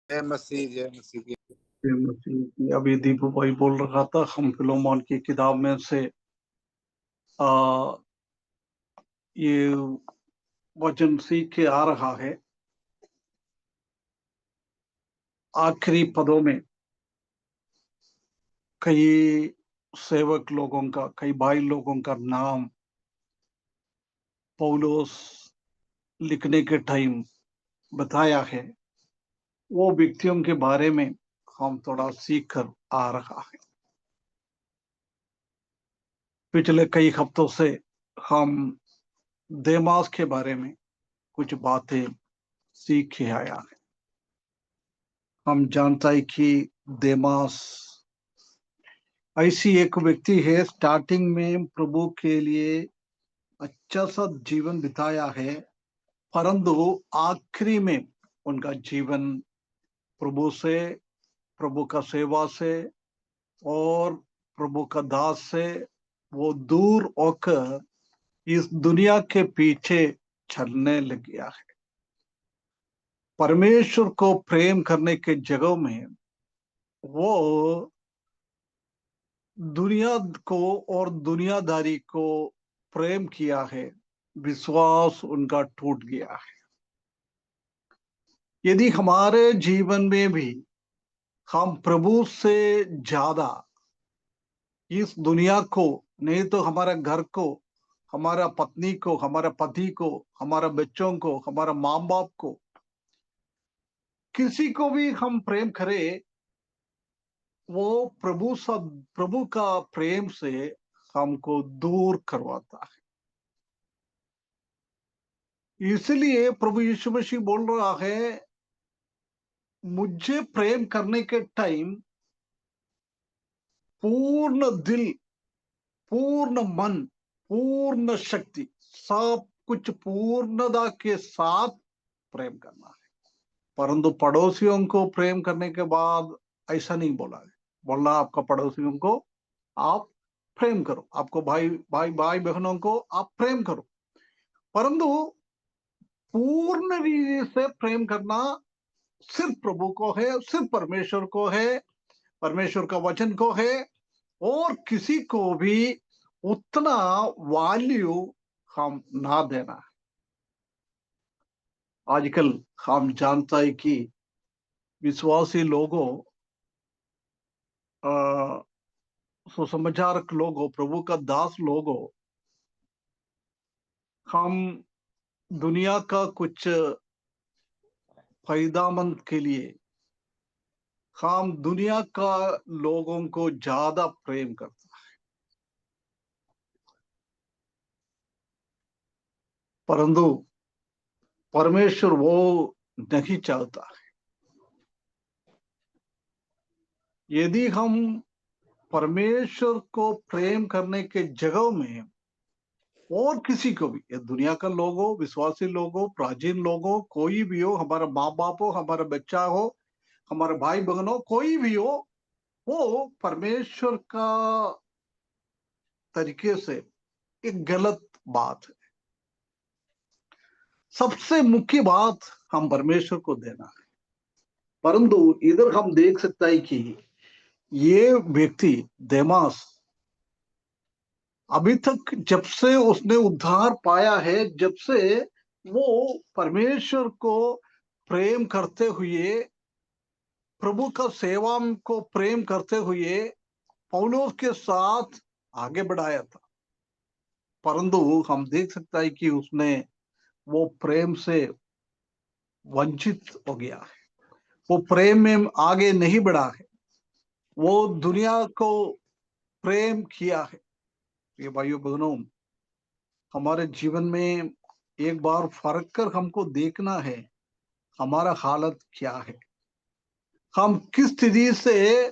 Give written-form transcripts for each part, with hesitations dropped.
जय मसीह जय मसीह की। अभी दीपू भाई बोल रहा था, हम फिलोमोन की किताब में से आ, ये वचन सीख के आ रहा है। आखिरी पदों में कई सेवक लोगों का, कई भाई लोगों का नाम पौलुस लिखने के टाइम बताया है। वो व्यक्तियों के बारे में हम थोड़ा सीख कर आ रहा है। पिछले कई हफ्तों से हम देमास के बारे में कुछ बातें सीख के आया है। हम जानता है कि देमास ऐसी एक व्यक्ति है, स्टार्टिंग में प्रभु के लिए अच्छा सा जीवन बिताया है, परंतु आखिरी में उनका जीवन प्रभु से, प्रभु का सेवा से और प्रभु का दास से वो दूर होकर इस दुनिया के पीछे चलने लग गया है। परमेश्वर को प्रेम करने के जगह में वो दुनिया को और दुनियादारी को प्रेम किया है। विश्वास उनका टूट गया है। यदि हमारे जीवन में भी हम प्रभु से ज्यादा इस दुनिया को, नहीं तो हमारे घर को, हमारा पत्नी को, हमारा पति को, हमारा बच्चों को, हमारा माँ बाप को, किसी को भी हम प्रेम करें, वो प्रभु का प्रेम से हमको दूर करवाता है। इसलिए प्रभु यीशु मसीह बोल रहा है, मुझे प्रेम करने के टाइम पूर्ण दिल, पूर्ण मन, पूर्ण शक्ति, सब कुछ पूर्णता के साथ प्रेम करना है। परंतु पड़ोसियों को प्रेम करने के बाद ऐसा नहीं बोला है। बोला आपका पड़ोसियों को आप प्रेम करो, आपको भाई बहनों को आप प्रेम करो, परंतु पूर्ण रीति से प्रेम करना सिर्फ प्रभु को है, सिर्फ परमेश्वर को है, परमेश्वर का वचन को है, और किसी को भी उतना वैल्यू हम ना देना है। आजकल हम जानता है कि विश्वासी लोगों, सुसमाचारक लोगों, प्रभु का दास लोगों, हम दुनिया का कुछ फायदामंद के लिए हम दुनिया का लोगों को ज्यादा प्रेम करते हैं, परंतु परमेश्वर वो नहीं चाहता है। यदि हम परमेश्वर को प्रेम करने के जगह में और किसी को भी, ये दुनिया का लोग हो, विश्वासी लोग हो, प्राचीन लोग हो, कोई भी हो, हमारा माँ बाप हो, हमारा बच्चा हो, हमारा भाई बहन हो, कोई भी हो, वो परमेश्वर का तरीके से एक गलत बात है। सबसे मुख्य बात हम परमेश्वर को देना है। परंतु इधर हम देख सकता है कि ये व्यक्ति देमास अभी तक, जब से उसने उद्धार पाया है, जब से वो परमेश्वर को प्रेम करते हुए, प्रभु का सेवा को प्रेम करते हुए पौलुस के साथ आगे बढ़ाया था, परंतु हम देख सकता है कि उसने वो प्रेम से वंचित हो गया है। वो प्रेम में आगे नहीं बढ़ा है, वो दुनिया को प्रेम किया है। ये भाइयों बहनों, हमारे जीवन में एक बार फर्क कर हमको देखना है, हमारा हालत क्या है, हम किस स्थिति से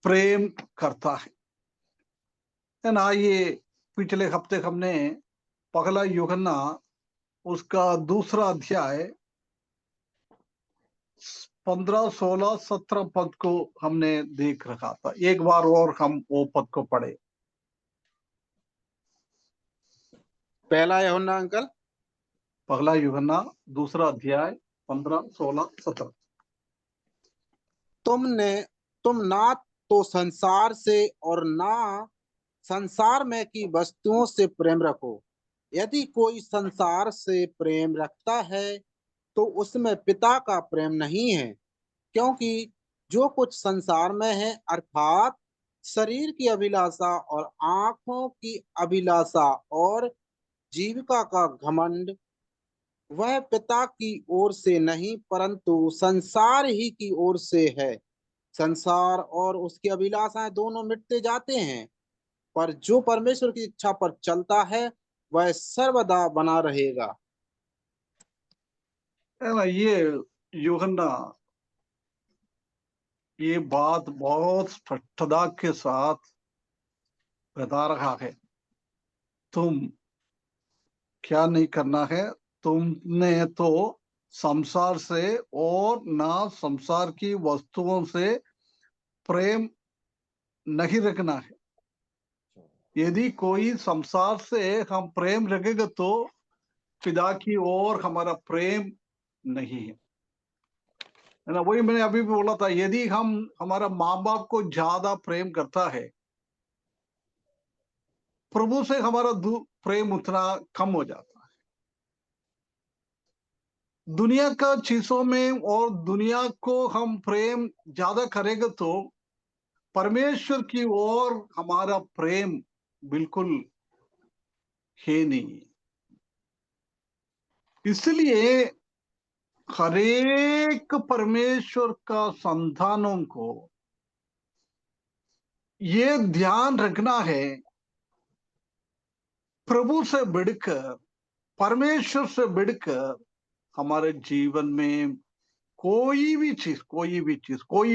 प्रेम करता है ना। ये पिछले हफ्ते हमने पगला यूहन्ना उसका दूसरा अध्याय 15, 16, 17 पद को हमने देख रखा था। एक बार और हम वो पद को पढ़े। पहला यूहन्ना अंकल। पगला यूहन्ना दूसरा अध्याय 15, 16, 17। तुम ना तो संसार से और ना संसार में की वस्तुओं से प्रेम रखो। यदि कोई संसार से प्रेम रखता है तो उसमें पिता का प्रेम नहीं है, क्योंकि जो कुछ संसार में है, अर्थात शरीर की अभिलाषा और आंखों की अभिलाषा और जीविका का घमंड, वह पिता की ओर से नहीं परंतु संसार ही की ओर से है। संसार और उसकी अभिलाषाएं दोनों मिटते जाते हैं, पर जो परमेश्वर की इच्छा पर चलता है वह सर्वदा बना रहेगा। है ना। ये यूहन्ना ये बात बहुत स्पष्टता के साथ बता रहा है। तुम क्या नहीं करना है। तुमने तो संसार से और ना संसार की वस्तुओं से प्रेम नहीं रखना है। यदि कोई संसार से हम प्रेम रखेगा तो पिता की ओर हमारा प्रेम नहीं है ना। वही मैंने अभी भी बोला था, यदि हम हमारा माँ बाप को ज्यादा प्रेम करता है, प्रभु से हमारा प्रेम उतना कम हो जाता है। दुनिया का चीजों में और दुनिया को हम प्रेम ज्यादा करेंगे तो परमेश्वर की ओर हमारा प्रेम बिल्कुल है नहीं। इसलिए हरेक परमेश्वर का संतानों को ये ध्यान रखना है, प्रभु से बढ़कर, परमेश्वर से बढ़कर हमारे जीवन में कोई भी चीज, कोई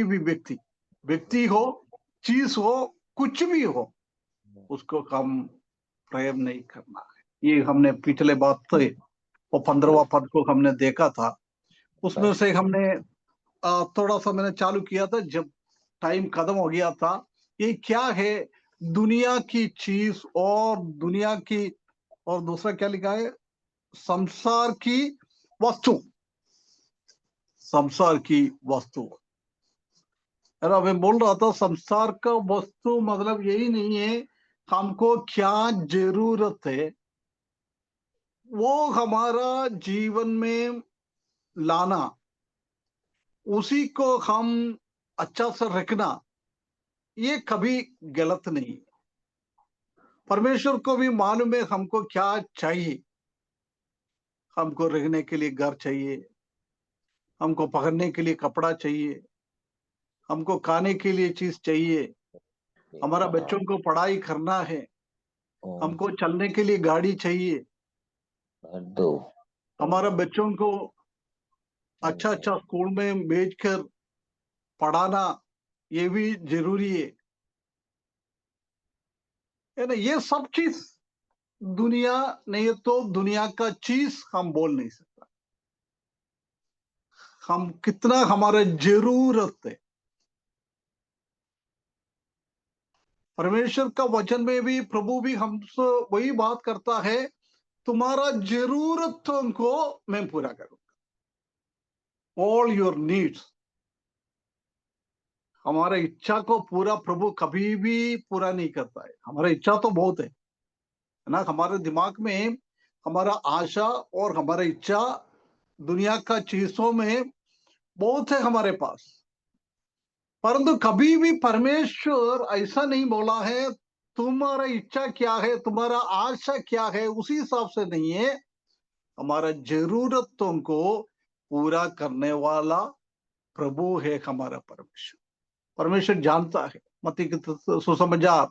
भी व्यक्ति हो, चीज हो, कुछ भी हो, उसको हम प्रेम नहीं करना है। ये हमने पिछले बात तो वो 15वां पद को हमने देखा था। उसमें से हमने थोड़ा सा मैंने चालू किया था जब टाइम खत्म हो गया था। ये क्या है? दुनिया की चीज और दुनिया की, और दूसरा क्या लिखा है? संसार की वस्तु। संसार की वस्तु है ना। मैं बोल रहा था संसार का वस्तु मतलब यही नहीं है हमको क्या जरूरत है वो हमारा जीवन में लाना, उसी को हम अच्छा से रखना, ये कभी गलत नहीं। परमेश्वर को भी मालूम है हमको क्या चाहिए। हमको रहने के लिए घर चाहिए, हमको पहनने के लिए कपड़ा चाहिए, हमको खाने के लिए चीज चाहिए, हमारा बच्चों को पढ़ाई करना है, हमको चलने के लिए गाड़ी चाहिए, हमारा बच्चों को अच्छा अच्छा स्कूल में भेजकर पढ़ाना, ये भी जरूरी है ना। ये सब चीज दुनिया नहीं तो दुनिया का चीज हम बोल नहीं सकता। हम कितना हमारा जरूरत है। परमेश्वर का वचन में भी प्रभु भी हमसे वही बात करता है, तुम्हारा जरूरतों को मैं पूरा करूंगा। All your needs. हमारे इच्छा को पूरा प्रभु कभी भी पूरा नहीं करता है। हमारा इच्छा तो बहुत है ना। हमारे दिमाग में हमारा आशा और हमारा इच्छा दुनिया का चीजों में बहुत है हमारे पास। परंतु कभी भी परमेश्वर ऐसा नहीं बोला है तुम्हारा इच्छा क्या है, तुम्हारा आशा क्या है, उसी हिसाब से नहीं है। हमारा जरूरतों को पूरा करने वाला प्रभु है हमारा परमेश्वर। परमेश्वर जानता है। मत्ती के सुसमाचार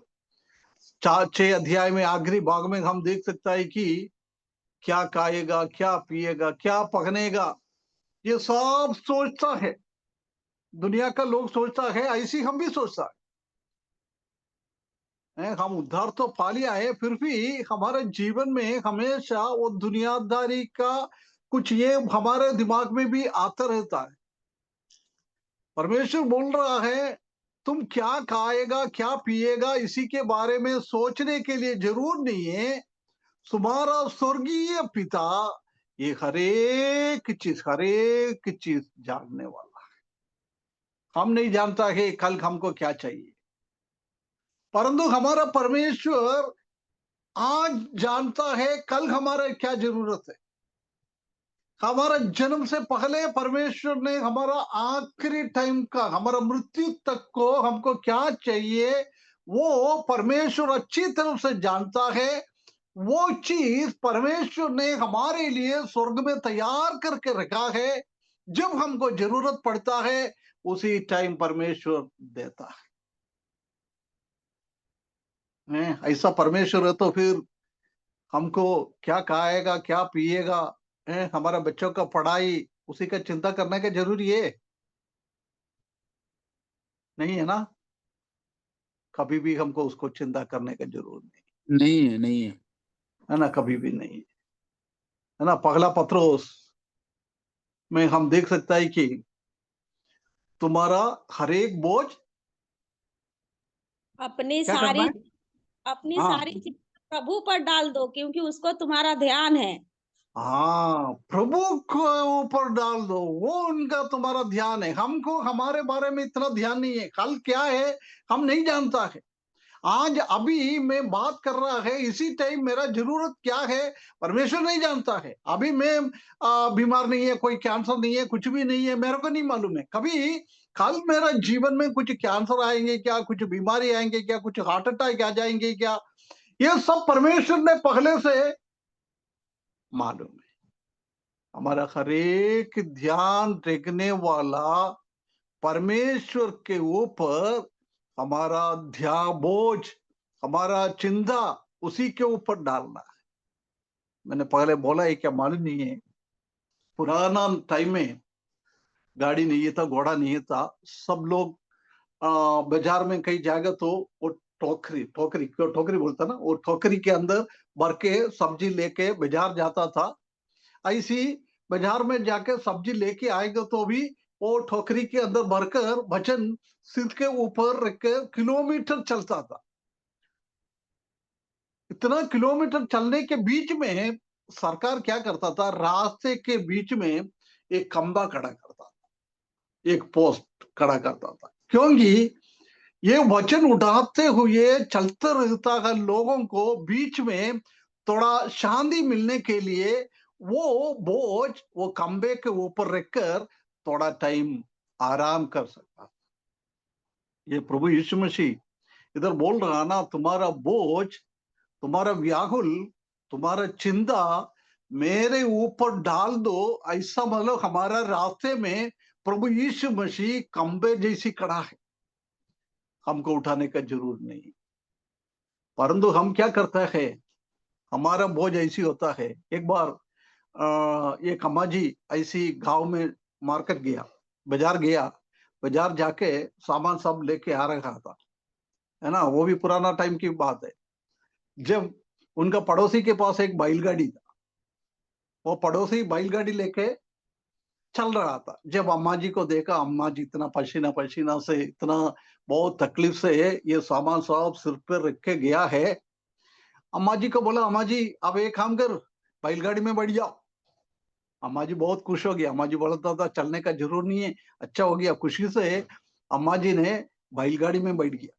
6 अध्याय में आखिरी भाग में हम देख सकता है कि क्या खाएगा, क्या पिएगा, क्या पहनेगा, ये सब सोचता है। दुनिया का लोग सोचता है, ऐसी हम भी सोचता है। हम उद्धार तो पा लिया है, फिर भी हमारे जीवन में हमेशा वो दुनियादारी का कुछ ये हमारे दिमाग में भी आता रहता है। परमेश्वर बोल रहा है तुम क्या खाएगा, क्या पिएगा, इसी के बारे में सोचने के लिए जरूर नहीं है। तुम्हारा स्वर्गीय पिता ये हरेक चीज जानने वाला। हम नहीं जानता है कल हमको क्या चाहिए, परंतु हमारा परमेश्वर आज जानता है कल हमारा क्या जरूरत है। हमारा जन्म से पहले परमेश्वर ने हमारा आखिरी टाइम का, हमारा मृत्यु तक को हमको क्या चाहिए वो परमेश्वर अच्छी तरह से जानता है। वो चीज परमेश्वर ने हमारे लिए स्वर्ग में तैयार करके रखा है। जब हमको जरूरत पड़ता है उसी टाइम परमेश्वर देता है। ऐसा परमेश्वर है तो फिर हमको क्या खाएगा क्या पिएगा, हमारा बच्चों का पढ़ाई उसी का चिंता करने का जरूरी है नहीं है ना। कभी भी हमको उसको चिंता करने का जरूरत नहीं नहीं है, नहीं है। है ना, कभी भी नहीं है ना। पहला पत्रोस में हम देख सकता है कि तुम्हारा हर एक बोझ अपनी क्या करना सारी है। अपनी हाँ सारी चिंता प्रभु पर डाल दो, क्योंकि उसको तुम्हारा ध्यान है। हाँ, प्रभु को ऊपर डाल दो, वो उनका तुम्हारा ध्यान है। हमको हमारे बारे में इतना ध्यान नहीं है, कल क्या है हम नहीं जानता है। आज अभी मैं बात कर रहा है इसी टाइम मेरा जरूरत क्या है परमेश्वर नहीं जानता है। अभी मैं बीमार नहीं है, कोई कैंसर नहीं है, कुछ भी नहीं है, मेरे को नहीं मालूम है कभी कल मेरा जीवन में कुछ कैंसर आएंगे क्या, कुछ बीमारी आएंगे क्या, कुछ हार्ट अटैक आ जाएंगे क्या, ये सब परमेश्वर ने पहले से मालूम है। हमारा हर एक ध्यान रखने वाला परमेश्वर के ऊपर हमारा ध्यान बोझ, हमारा चिंता उसी के ऊपर डालना है। मैंने पहले बोला है क्या मालूम नहीं है, पुराना टाइम में गाड़ी नहीं था, घोड़ा नहीं था, सब लोग बाजार में कई जाएगा तो वो टोकरी टोकरी क्यों टोकरी बोलता ना, वो टोकरी के अंदर भर के सब्जी लेके बाजार जाता था। ऐसी बाजार में जाके सब्जी लेके आएगा तो भी वो ठोकरी के अंदर भरकर वजन सिर के ऊपर रख के किलोमीटर चलता था। इतना किलोमीटर चलने के बीच में सरकार क्या करता था, रास्ते के बीच में एक खंबा खड़ा करता था, एक पोस्ट खड़ा करता था, क्योंकि ये वचन उठाते हुए चलते रहता है लोगों को बीच में थोड़ा शांति मिलने के लिए। वो बोझ वो खंबे के ऊपर रखकर थोड़ा टाइम आराम कर सकता। ये प्रभु यीशु मसीह इधर बोल रहा ना, तुम्हारा बोझ, तुम्हारा व्याकुल, तुम्हारा चिंता मेरे ऊपर डाल दो। ऐसा मतलब हमारा रास्ते में प्रभु यीशु मसीह खंबे जैसी खड़ा है, हमको उठाने का जरूरत नहीं। परंतु हम क्या करता है, हमारा बोझ ऐसी होता है। एक बार एक अम्मा जी ऐसी गांव में मार्केट गया, बाजार गया, बाजार जाके सामान सब लेके आ रहा था, है ना, वो भी पुराना टाइम की बात है। जब उनका पड़ोसी के पास एक बैलगाड़ी था, वो पड़ोसी बैलगाड़ी लेके चल रहा था। जब अम्मा जी को देखा, अम्मा जी इतना पसीना पसीना से, इतना बहुत तकलीफ से ये सामान सब सिर पर रख के गया है। अम्मा जी को बोला, अम्मा जी अब एक काम कर, बैलगाड़ी में बैठ जाओ। अम्मा जी बहुत खुश हो गई। अम्मा जी बोलता था चलने का जरूर नहीं है, अच्छा हो गया। खुशी से अम्मा जी ने बैलगाड़ी में बैठ गया।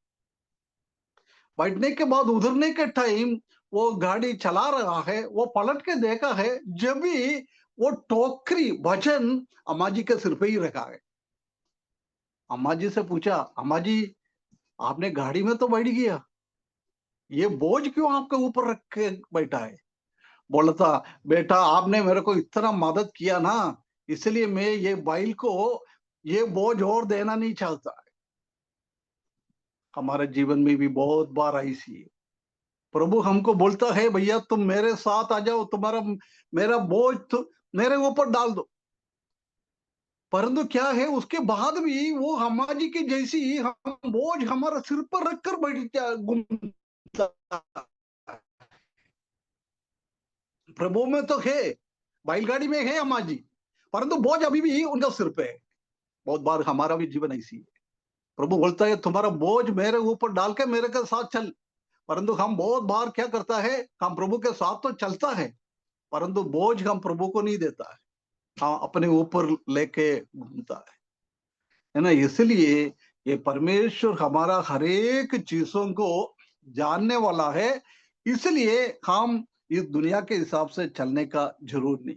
बैठने के बाद उधरने के टाइम वो गाड़ी चला रहा है, वो पलट के देखा है, जब भी वो टोकरी वजन अम्मा जी के सिर पे ही रखा है। अम्मा जी से पूछा, अम्मा जी आपने गाड़ी में तो बैठ गया, ये बोझ क्यों आपके ऊपर रख के बैठा है। बोलता, बेटा आपने मेरे को इतना मदद किया ना, इसलिए मैं ये बैल को ये बोझ और देना नहीं चाहता। हमारे जीवन में भी बहुत बार ऐसी है, प्रभु हमको बोलता है भैया तुम मेरे साथ आ जाओ, तुम्हारा मेरा बोझ तो मेरे ऊपर डाल दो। परंतु क्या है, उसके बाद भी वो हमारी जी की जैसी हम बोझ हमारा सिर पर रखकर बैठ घूमता। प्रभु में तो है, बैलगाड़ी में है अम्मा जी, परंतु बोझ अभी भी उनका सिर पे है। बहुत बार हमारा भी जीवन ऐसी है। प्रभु बोलता है तुम्हारा बोझ मेरे ऊपर डाल के मेरे के साथ चल। परंतु हम बहुत बार क्या करता है, हम प्रभु के साथ तो चलता है, परंतु बोझ हम प्रभु को नहीं देता है, हाँ अपने ऊपर लेके घूमता है। है ना। इसलिए ये परमेश्वर हमारा हर एक चीजों को जानने वाला है, इसलिए हम इस दुनिया के हिसाब से चलने का जरूर नहीं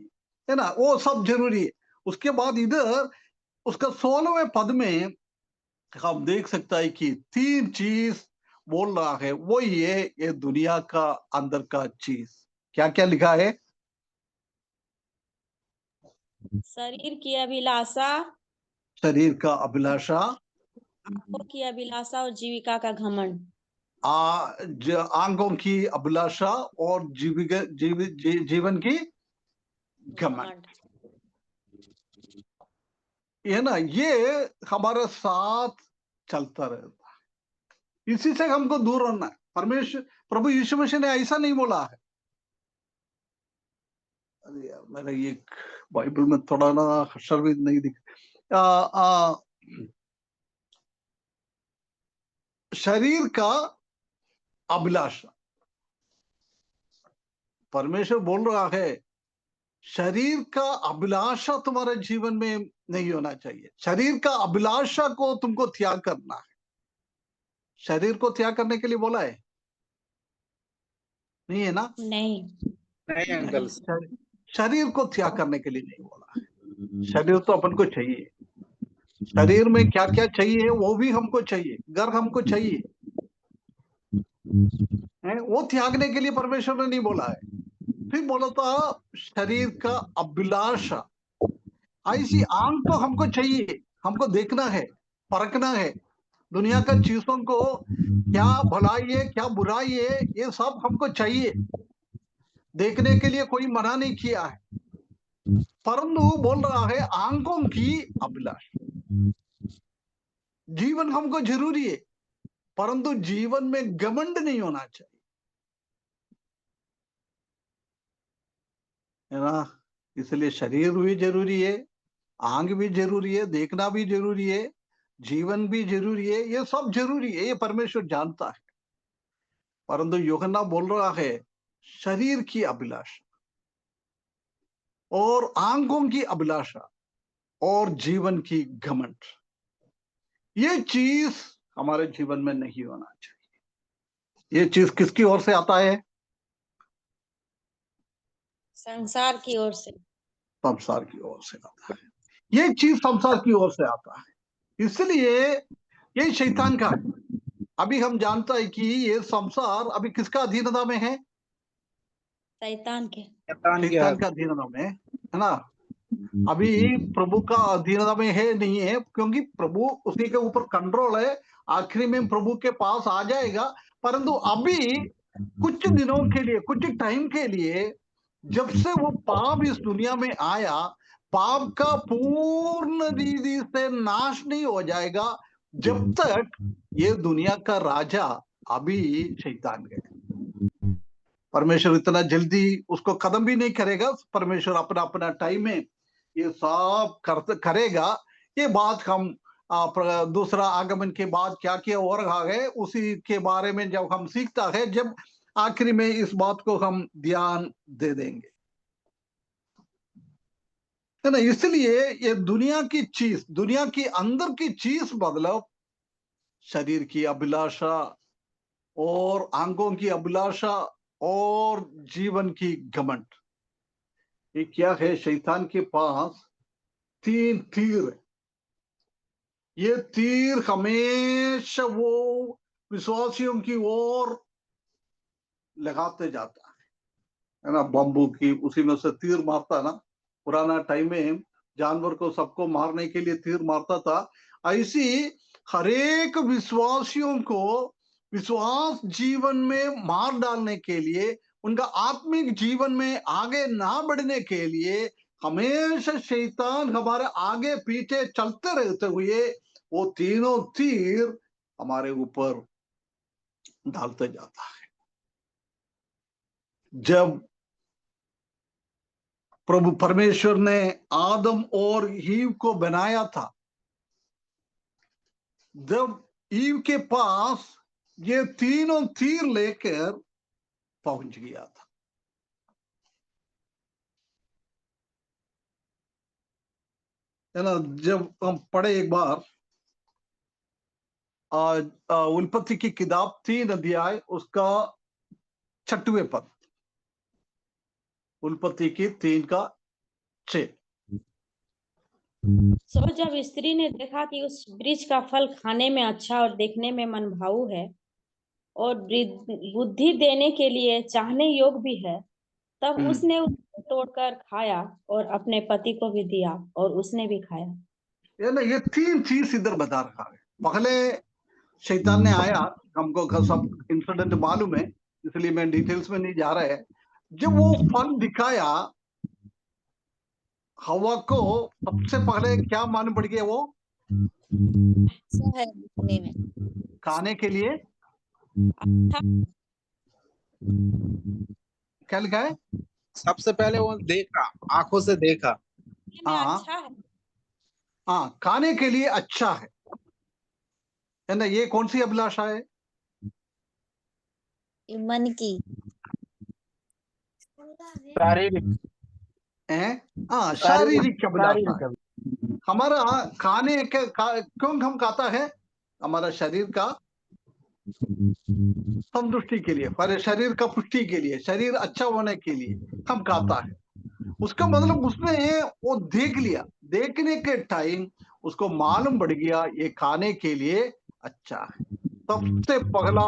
है ना, वो सब जरूरी है। उसके बाद इधर उसका 16वें पद में हम देख सकता है कि 3 चीज बोल रहा है, वो ये दुनिया का अंदर का चीज क्या क्या लिखा है। शरीर की अभिलाषा, शरीर का अभिलाषा, आंखों की अभिलाषा और जीविका का घमंड। आंखों की अभिलाषा और जीवन की घमंड। घमंड। ये ना, ये हमारे साथ चलता रहता है, इसी से हमको दूर रहना है। परमेश्वर प्रभु यीशु मसीह ने ऐसा नहीं बोला है। अरे यार, मेरा ये बाइबल में थोड़ा ना अक्षर भी नहीं दिख। शरीर का अभिलाषा, परमेश्वर बोल रहा है शरीर का अभिलाषा तुम्हारे जीवन में नहीं होना चाहिए। शरीर का अभिलाषा को तुमको त्याग करना है। शरीर को त्याग करने के लिए बोला है, नहीं है ना। नहीं। नहीं अंकल। शरीर को त्याग करने के लिए नहीं बोला है। शरीर तो अपन को चाहिए। शरीर में क्या क्या चाहिए वो भी हमको चाहिए। घर हमको चाहिए है, वो त्यागने के लिए परमेश्वर ने नहीं बोला है। फिर बोला था शरीर का अभिलाषा, ऐसी आंख तो हमको चाहिए। हमको देखना है, परखना है दुनिया का चीजों को, क्या भलाई है क्या बुराई है, ये सब हमको चाहिए। देखने के लिए कोई मना नहीं किया है, परंतु बोल रहा है आंखों की अभिलाषा। जीवन हमको जरूरी है, परंतु जीवन में घमंड नहीं होना चाहिए, है ना। इसलिए शरीर भी जरूरी है, आंख भी जरूरी है, देखना भी जरूरी है, जीवन भी जरूरी है, ये सब जरूरी है, ये परमेश्वर जानता है। परंतु यूहन्ना बोल रहा है शरीर की अभिलाषा और आंखों की अभिलाषा और जीवन की घमंड, ये चीज हमारे जीवन में नहीं होना चाहिए। ये चीज किसकी ओर से आता है? संसार की ओर से। संसार की ओर से आता है। ये चीज संसार की ओर से आता है, इसलिए ये शैतान का है। अभी हम जानता है कि ये संसार अभी किसका अधीनता में है? शैतान के। शैतान का अधीनता में है ना। अभी प्रभु का अधीनता में है नहीं है, क्योंकि प्रभु उसी के ऊपर कंट्रोल है। आखिरी में प्रभु के पास आ जाएगा, परंतु अभी कुछ दिनों के लिए, कुछ टाइम के लिए, जब से वो पाप इस दुनिया में आया, पाप का पूर्ण रीति से नाश नहीं हो जाएगा जब तक ये दुनिया का राजा अभी शैतान है। परमेश्वर इतना जल्दी उसको कदम भी नहीं करेगा। परमेश्वर अपना अपना टाइम में ये सब करेगा। ये बात हम दूसरा आगमन के बाद क्या क्या हो रहा है उसी के बारे में जब हम सीखता है, जब आखिरी में इस बात को हम ध्यान दे देंगे, है ना। इसलिए ये दुनिया की चीज, दुनिया की अंदर की चीज बदलो, शरीर की अभिलाषा और आंखों की अभिलाषा और जीवन की घमंड, ये क्या है? शैतान के पास 3 तीर है। ये तीर हमेशा वो विश्वासियों की ओर लगाते जाता है ना। बम्बू की उसी में से तीर मारता ना। पुराना टाइम में जानवर को सबको मारने के लिए तीर मारता था। ऐसी हरेक विश्वासियों को विश्वास जीवन में मार डालने के लिए, उनका आत्मिक जीवन में आगे ना बढ़ने के लिए हमेशा शैतान हमारे आगे पीछे चलते रहते हुए वो तीनों तीर हमारे ऊपर डालते जाता है। जब प्रभु परमेश्वर ने आदम और ईव को बनाया था, जब ईव के पास ये तीनों तीर लेकर पहुंच गया था, है ना। जब हम पढ़े एक बार उत्पत्ति की किताब 3 अध्याय उसका 6वें पद, उत्पत्ति की 3:6। सो जब स्त्री ने देखा कि उस वृक्ष का फल खाने में अच्छा और देखने में मनभाऊ है और बुद्धि देने के लिए चाहने योग्य भी है, तब उसने उसको तोड़कर खाया और अपने पति को भी दिया और उसने भी खाया। ये 3 चीज इधर बता रहा है। पहले शैतान ने आया, हमको सब इंसिडेंट मालूम है, इसलिए मैं डिटेल्स में नहीं जा रहा है। जब वो फल दिखाया हवा को, सबसे पहले क्या मालूम पड़ गया? वो अच्छा है दिखने में, खाने के लिए क्या लिखा है? सबसे पहले वो देखा, आंखों से देखा। हाँ अच्छा है। हाँ, खाने के लिए अच्छा है ना। ये कौन सी अभिलाषा है? ये मन की शारीरिक हैं? हाँ, शारीरिक अभिलाषा है। शारीरिक हमारा खाने के क्यों हम खाता है? हमारा शरीर का संतुष्टि के लिए, पर शरीर का पुष्टि के लिए, शरीर अच्छा होने के लिए हम खाता है। उसका मतलब उसने वो देख लिया, देखने के टाइम उसको मालूम पड़ गया ये खाने के लिए अच्छा है। सबसे पहला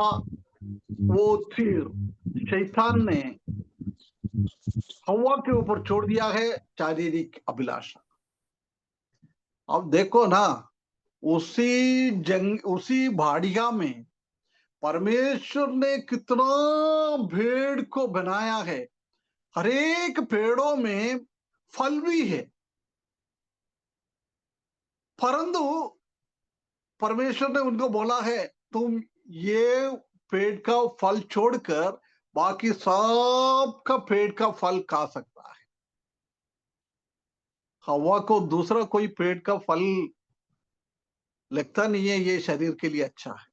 वो तीर शैतान ने हवा के ऊपर छोड़ दिया है, शारीरिक अभिलाषा। अब देखो ना, उसी भाड़िया में परमेश्वर ने कितना भेड़ को बनाया है। हरेक पेड़ों में फल भी है, परंतु परमेश्वर ने उनको बोला है तुम ये पेड़ का फल छोड़कर बाकी सब का पेड़ का फल खा सकता है। हवा को दूसरा कोई पेड़ का फल लगता नहीं है ये शरीर के लिए अच्छा है।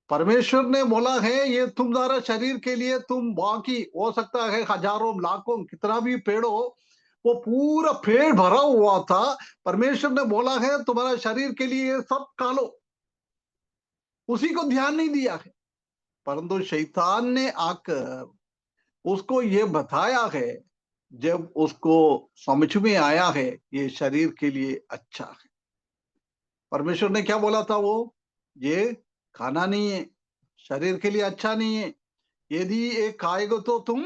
परमेश्वर ने बोला है ये तुम्हारा शरीर के लिए, तुम बाकी हो सकता है हजारों लाखों कितना भी पेड़ हो, वो पूरा पेड़ भरा हुआ था। परमेश्वर ने बोला है तुम्हारा शरीर के लिए ये सब खा लो, उसी को ध्यान नहीं दिया है। परंतु शैतान ने आकर उसको ये बताया है, जब उसको समझ में आया है ये शरीर के लिए अच्छा है। परमेश्वर ने क्या बोला था? वो ये खाना नहीं है, शरीर के लिए अच्छा नहीं है। यदि ये खाएगा तो तुम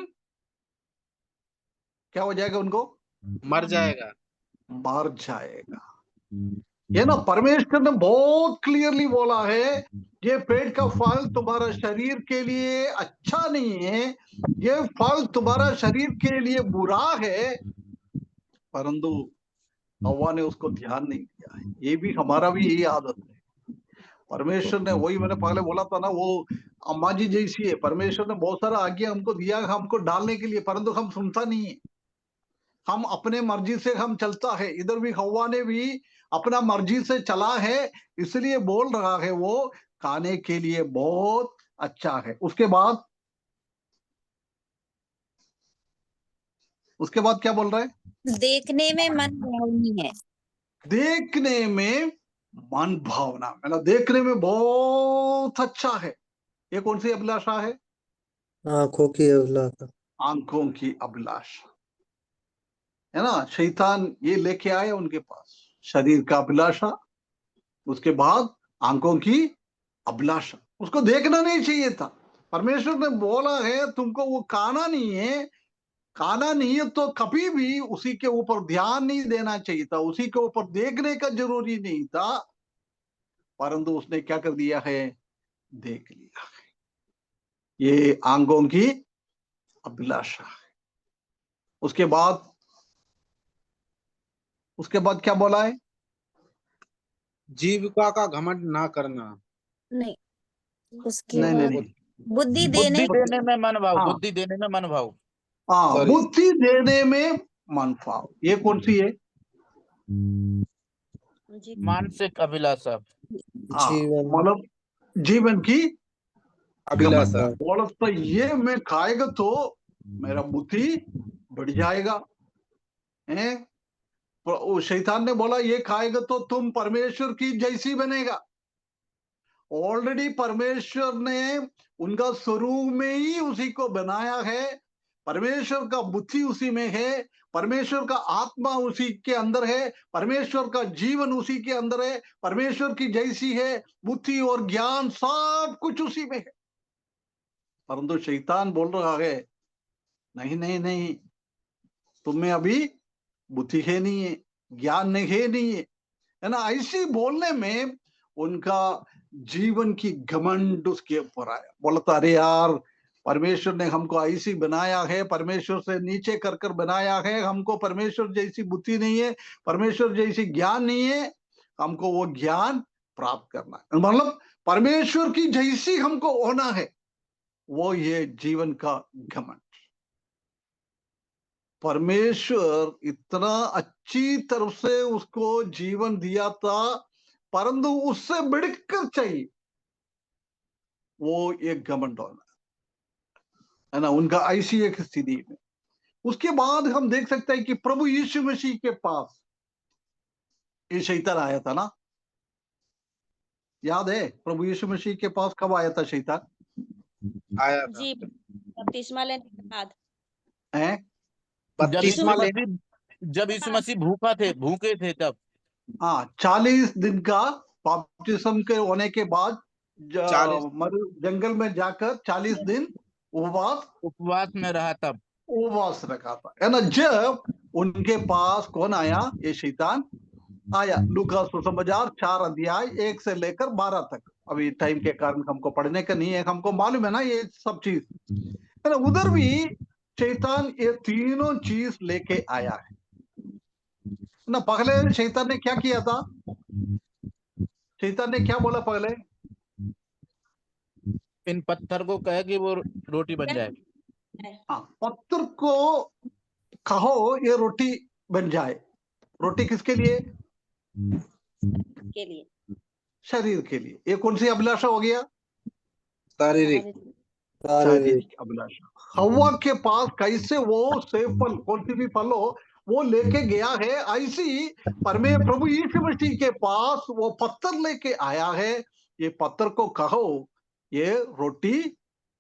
क्या हो जाएगा? उनको मर जाएगा। मार जाएगा। ये ना, परमेश्वर ने बहुत क्लियरली बोला है ये पेड़ का फल तुम्हारा शरीर के लिए अच्छा नहीं है, ये फल तुम्हारा शरीर के लिए बुरा है। परंतु हवा ने उसको ध्यान नहीं दिया है। ये भी हमारा भी यही आदत है। परमेश्वर ने, वही मैंने पहले बोला था ना, वो अम्मा जी जैसी है। परमेश्वर ने बहुत सारा आज्ञा हमको दिया हमको डालने के लिए, परंतु हम सुनता नहीं है। हम अपने मर्जी से हम चलता है। इधर भी हवा ने भी अपना मर्जी से चला है, इसलिए बोल रहा है वो खाने के लिए बहुत अच्छा है। उसके बाद क्या बोल रहा है? देखने में मन भावनी है। देखने में मन भावना, मतलब देखने में बहुत अच्छा है। ये कौन सी अभिलाषा है? आंखों की अभिलाषा। आंखों की अभिलाषा है ना। शैतान ये लेके आए उनके पास शरीर का अभिलाषा, उसके बाद आंखों की अभिलाषा। उसको देखना नहीं चाहिए था। परमेश्वर ने बोला है तुमको वो खाना नहीं है, खाना नहीं है तो कभी भी उसी के ऊपर ध्यान नहीं देना चाहिए था, उसी के ऊपर देखने का जरूरी नहीं था। परंतु उसने क्या कर दिया है? देख लिया है। ये आंखों की अभिलाषा है। उसके बाद क्या बोला है? जीविका का घमंड ना करना। नहीं, उसके नहीं बाद नहीं नहीं, बुद्धि देने बुद्धि देने में मन भाव, हाँ बुद्धि देने में मन भाव। हाँ, Sorry. बुद्धि देने में मन भाव। ये कौन सी है? मानसिक अभिलाषा। हाँ, जीवन मतलब जीवन की अभिलाषा। बोला तो ये मैं खाएगा तो मेरा बुद्धि बढ़ जाएगा है। वो शैतान ने बोला ये खाएगा तो तुम परमेश्वर की जैसी बनेगा। ऑलरेडी परमेश्वर ने उनका स्वरूप में ही उसी को बनाया है, परमेश्वर का बुद्धि उसी में है, परमेश्वर का आत्मा उसी के अंदर है, परमेश्वर का जीवन उसी के अंदर है, परमेश्वर की जैसी है बुद्धि और ज्ञान, सब कुछ उसी में है। परंतु शैतान बोल रहा है नहीं नहीं नहीं, तुम में अभी बुद्धि है नहीं है, ज्ञान नहीं है ना। ऐसी बोलने में उनका जीवन की घमंड उसके ऊपर आया। बोलता अरे यार, परमेश्वर ने हमको ऐसी बनाया है, परमेश्वर से नीचे कर कर बनाया है, हमको परमेश्वर जैसी बुद्धि नहीं है, परमेश्वर जैसी ज्ञान नहीं है, हमको वो ज्ञान प्राप्त करना है। मतलब परमेश्वर की जैसी हमको होना है, वो ये जीवन का घमंड। परमेश्वर इतना अच्छी तरफ से उसको जीवन दिया था, परंतु उससे बढ़कर चाहिए, वो एक घमंड होना है ना, उनका ऐसी एक स्थिति में। उसके बाद हम देख सकते हैं कि प्रभु यीशु मसीह के पास ये शैतान आया था ना, याद है? प्रभु यीशु मसीह के पास कब आया था शैतान? आया था। जी, बपतिस्मा लेने के बाद। हैं? बपतिस्मा लेने जब यीशु मसीह भूखे थे तब। हाँ, 40 दिन का बपतिस्म के होने के बाद 40 जंगल में जाकर 40 दिन उपवास में रहा तब। उपवास रखा था, है ना। जब उनके पास कौन आया? ये शैतान आया। लूका सुसमाचार 4 अध्याय 1 से लेकर 12 तक। अभी टाइम के कारण हमको पढ़ने का नहीं है, हमको मालूम है ना ये सब चीज, है ना। उधर भी शैतान ये तीनों चीज लेके आया है ना। पहले शैतान ने क्या किया था? शैतान ने क्या बोला पहले? इन पत्थर को कहे कि वो रोटी बन जाए। हाँ, पत्थर को कहो ये रोटी बन जाए। रोटी किसके लिए? के लिए, शरीर के लिए। ये कौन सी अभिलाषा हो गया? शारीरिक शारीरिक शारीरिक अभिलाषा। हवा के पास कैसे वो सेब फल, कौन सी भी फल हो, वो लेके गया है, ऐसी प्रभु यीशु मसीह के पास वो पत्थर लेके आया है। ये पत्थर को कहो ये रोटी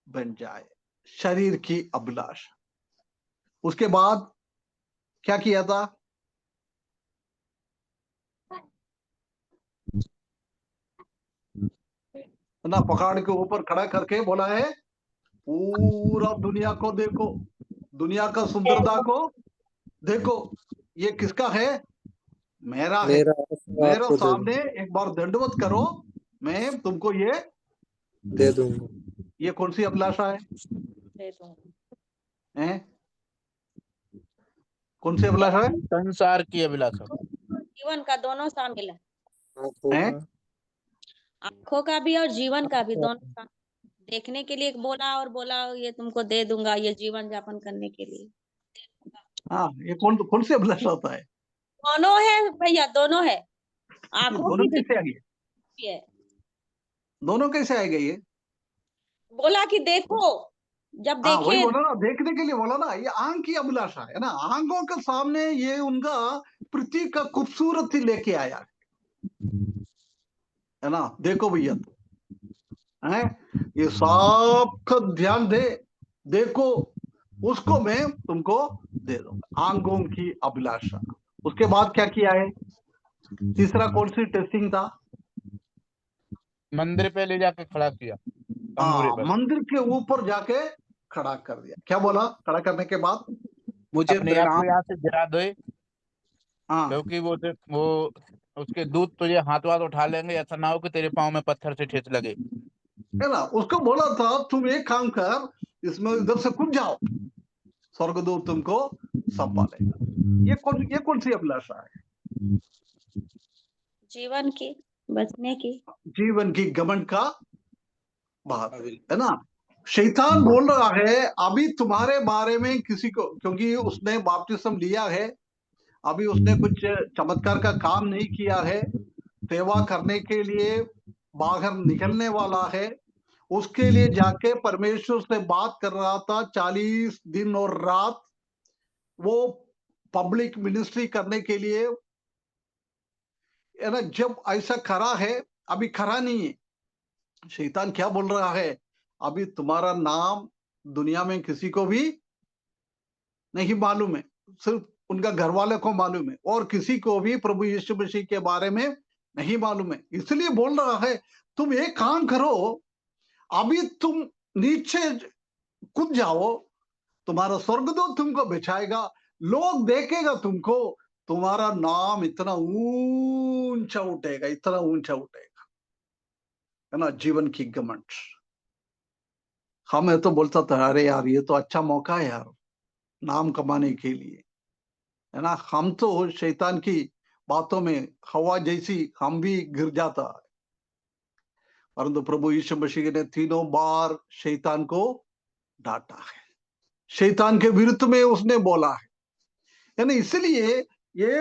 बन जाए, शरीर की अभिलाषा। उसके बाद क्या किया था? ना, पहाड़ के ऊपर खड़ा करके बोला है पूरा दुनिया को देखो, दुनिया का सुंदरता को देखो, ये किसका है? मेरा है। मेरा आंसू मेरा आपको दे सामने एक बार दंडवत करो, मैं तुमको ये दे दूंगा। ये कौन सी अभिलाषा है? दे दूंगा। हैं? कौन सी अभिलाषा है? संसार की अभिलाषा। जीवन का दोनों शामिल है, आंखों हैं? का आंखों का भी और जीवन का भी, दोनों शामिल। देखने के लिए बोला और बोला ये तुमको दे दूंगा, ये जीवन यापन करने के लिए। हाँ, ये कौन कौन सी अभिलाषा होता है? दोनों है भैया, दोनों है। ये आंखों दोनों की कैसे आ गई? भी है। दोनों कैसे आ गई? ये बोला कि देखो, जब हाँ, वही देखे बोला ना, देखने के लिए बोला ना। ये आंख की अभिलाषा है ना, आंखों के सामने ये उनका पृथ्वी का खूबसूरती लेके आया है ना। देखो भैया, है ये सबका ध्यान दे, देखो उसको मैं तुमको दे दूंगा, आंखों की अभिलाषा। उसके बाद क्या किया है? तीसरा कौन सी टेस्टिंग था? मंदिर पे ले जाके खड़ा किया, अंगूरे हाँ, पर। मंदिर के ऊपर जाके खड़ा कर दिया। क्या बोला खड़ा करने के बाद? मुझे अपने आप को प्रणाम। यहाँ से गिरा दे, हाँ, क्योंकि वो उसके दूत तुझे हाथ वाथ उठा लेंगे, ऐसा ना हो कि तेरे पाँव में पत्थर से ठेस लगे। है ना। उसको बोला था तुम एक काम कर, इसमें इधर से कूद जाओ, स्वर्गदूत तुमको संभालेगा। ये कौन सी अभिलाषा है? जीवन की, बचने की। जीवन की घमंड का बात है ना। शैतान बोल रहा है अभी तुम्हारे बारे में किसी को, क्योंकि उसने बपतिस्मा लिया है, अभी उसने कुछ चमत्कार का काम नहीं किया है, सेवा करने के लिए बाहर निकलने वाला है, उसके लिए जाके परमेश्वर से बात कर रहा था 40 दिन और रात, वो पब्लिक मिनिस्ट्री करने के लिए, है ना। जब ऐसा खरा है, अभी खरा नहीं है, शैतान क्या बोल रहा है? अभी तुम्हारा नाम दुनिया में किसी को भी नहीं मालूम है, सिर्फ उनका घर वाले को मालूम है, और किसी को भी प्रभु यीशु मसीह के बारे में नहीं मालूम है। इसलिए बोल रहा है तुम एक काम करो, अभी तुम नीचे कूद जाओ, तुम्हारा स्वर्गदूत तुमको बचाएगा, लोग देखेगा तुमको, तुम्हारा नाम इतना ऊंचा उठेगा, इतना ऊंचा उठेगा, है ना। जीवन की घमंड। हमें तो बोलता था अरे यार ये तो अच्छा मौका है यार नाम कमाने के लिए, है ना। हम तो शैतान की बातों में हवा जैसी हम भी गिर जाता है, परंतु प्रभु यीशु मसीह ने 3 बार शैतान को डांटा है, शैतान के विरुद्ध में उसने बोला है, यानी इसलिए ये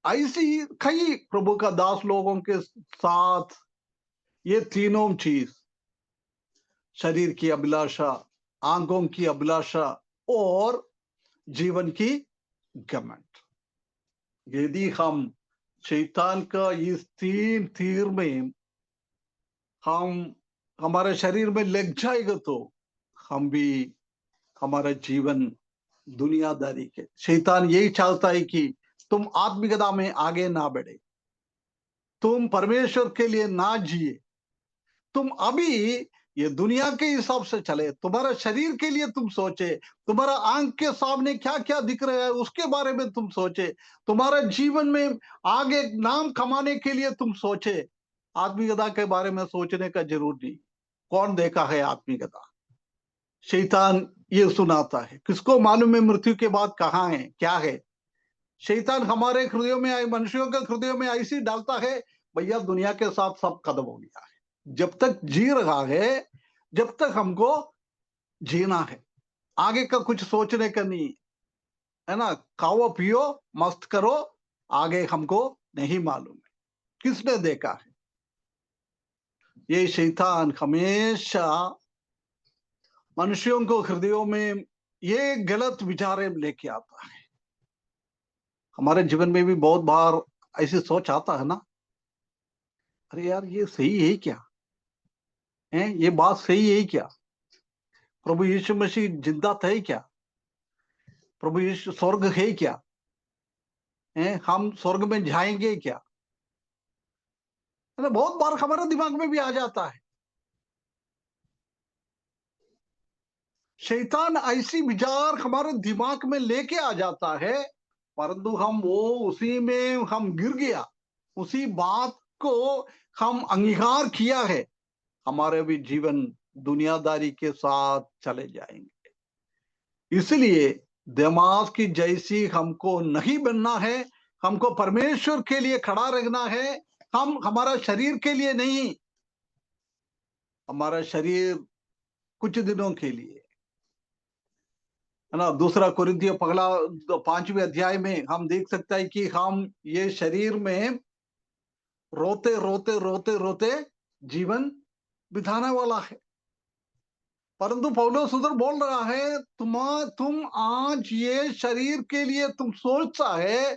ऐसी कई प्रभु का दास लोगों के साथ ये तीनों चीज, शरीर की अभिलाषा, आंखों की अभिलाषा और जीवन की घमंड, यदि हम शैतान का इस 3 तीर में हम हमारे शरीर में लग जाएगा तो हम भी हमारा जीवन दुनियादारी के, शैतान यही चाहता है कि तुम आत्मिकता में आगे ना बढ़े, तुम परमेश्वर के लिए ना जिए, तुम अभी ये दुनिया के हिसाब से चले, तुम्हारा शरीर के लिए तुम सोचे, तुम्हारा आंख के सामने क्या क्या दिख रहा है उसके बारे में तुम सोचे, तुम्हारा जीवन में आगे नाम कमाने के लिए तुम सोचे, आत्मिकता के बारे में सोचने का जरूर नहीं। कौन देखा है आत्मिकता? शैतान ये सुनाता है, किसको मालूम है मृत्यु के बाद कहाँ है क्या है। शैतान हमारे हृदयों में, मनुष्यों के हृदयों में ऐसी डालता है, भैया दुनिया के साथ सब खत्म हो गया है, जब तक जी रहा है जब तक हमको जीना है, आगे का कुछ सोचने का नहीं है ना। खाओ पियो मस्त करो, आगे हमको नहीं मालूम है। किसने देखा है? ये शैतान हमेशा मनुष्यों को हृदयों में ये गलत विचारें लेके आता है। हमारे जीवन में भी बहुत बार ऐसी सोच आता है ना, अरे यार ये सही है क्या है, ये बात सही है क्या, प्रभु यीशु मसीह जिंदा थे क्या, प्रभु यीशु स्वर्ग है क्या, है हम स्वर्ग में जाएंगे क्या, है ना। बहुत बार हमारे दिमाग में भी आ जाता है। शैतान ऐसी विचार हमारे दिमाग में लेके आ जाता है, परंतु हम वो उसी में हम गिर गया, उसी बात को हम अंगीकार किया है, हमारे भी जीवन दुनियादारी के साथ चले जाएंगे। इसलिए दिमाग की जैसी हमको नहीं बनना है, हमको परमेश्वर के लिए खड़ा रहना है। हम हमारा शरीर के लिए नहीं, हमारा शरीर कुछ दिनों के लिए, है ना। 2 कोरिन्थियों 5वें अध्याय में हम देख सकते हैं कि हम ये शरीर में रोते रोते रोते रोते जीवन बिताने वाला है, परंतु पौलुस उधर बोल रहा है तुम आज ये शरीर के लिए तुम सोचता है,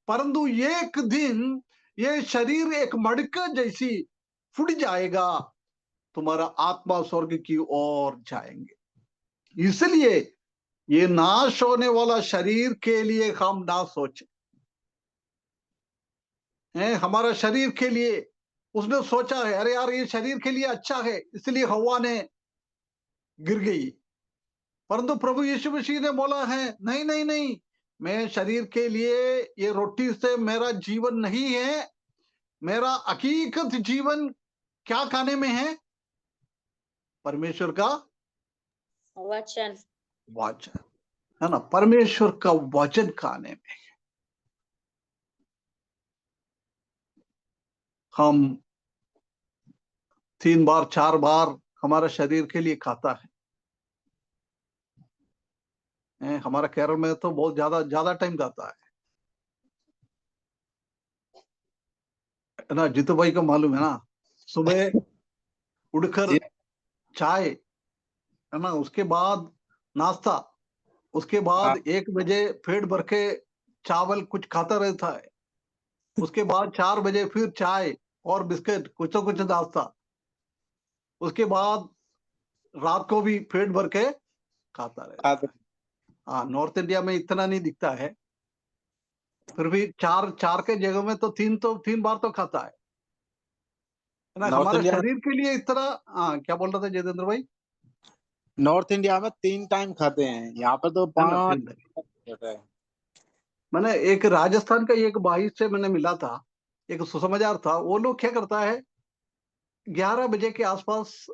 परंतु एक दिन ये शरीर एक मड़के जैसी फूट जाएगा, तुम्हारा आत्मा स्वर्ग की ओर जाएंगे। इसलिए ये नाश होने वाला शरीर के लिए हम ना सोचें, हमारा शरीर के लिए उसने सोचा है, अरे यार ये शरीर के लिए अच्छा है, इसलिए हवा ने गिर गई, परंतु प्रभु यीशु मसीह ने बोला है नहीं नहीं नहीं, मैं शरीर के लिए ये रोटी से मेरा जीवन नहीं है, मेरा हकीकत जीवन क्या खाने में है, परमेश्वर का वचन। वचन, है ना, परमेश्वर का वचन खाने में। हम 3 बार 4 बार हमारा शरीर के लिए खाता है, हमारा केरल में तो बहुत ज्यादा टाइम जाता है ना। जीतू भाई को मालूम है ना, सुबह उठकर चाय, है ना, उसके बाद नाश्ता, उसके बाद 1 बजे पेट भर के चावल कुछ खाता रहता है, उसके बाद 4 बजे फिर चाय और बिस्किट, कुछ तो कुछ नाश्ता, उसके बाद रात को भी पेट भर के खाता रहता है। हाँ, नॉर्थ इंडिया में इतना नहीं दिखता है, फिर भी चार चार के जगह में तो तीन बार तो खाता है ना। नॉर्थ हमारे इंडिया में शरीर के लिए इतना। हाँ, क्या बोल रहे थे जितेंद्र भाई? नॉर्थ इंडिया में 3 टाइम खाते हैं, यहाँ पे तो है ना, 5 तीन। होता है। मैंने एक राजस्थान का एक भाई से मैंने मिला था, एक सुसमाचार था। वो लोग क्या करता है, 11 बजे के आसपास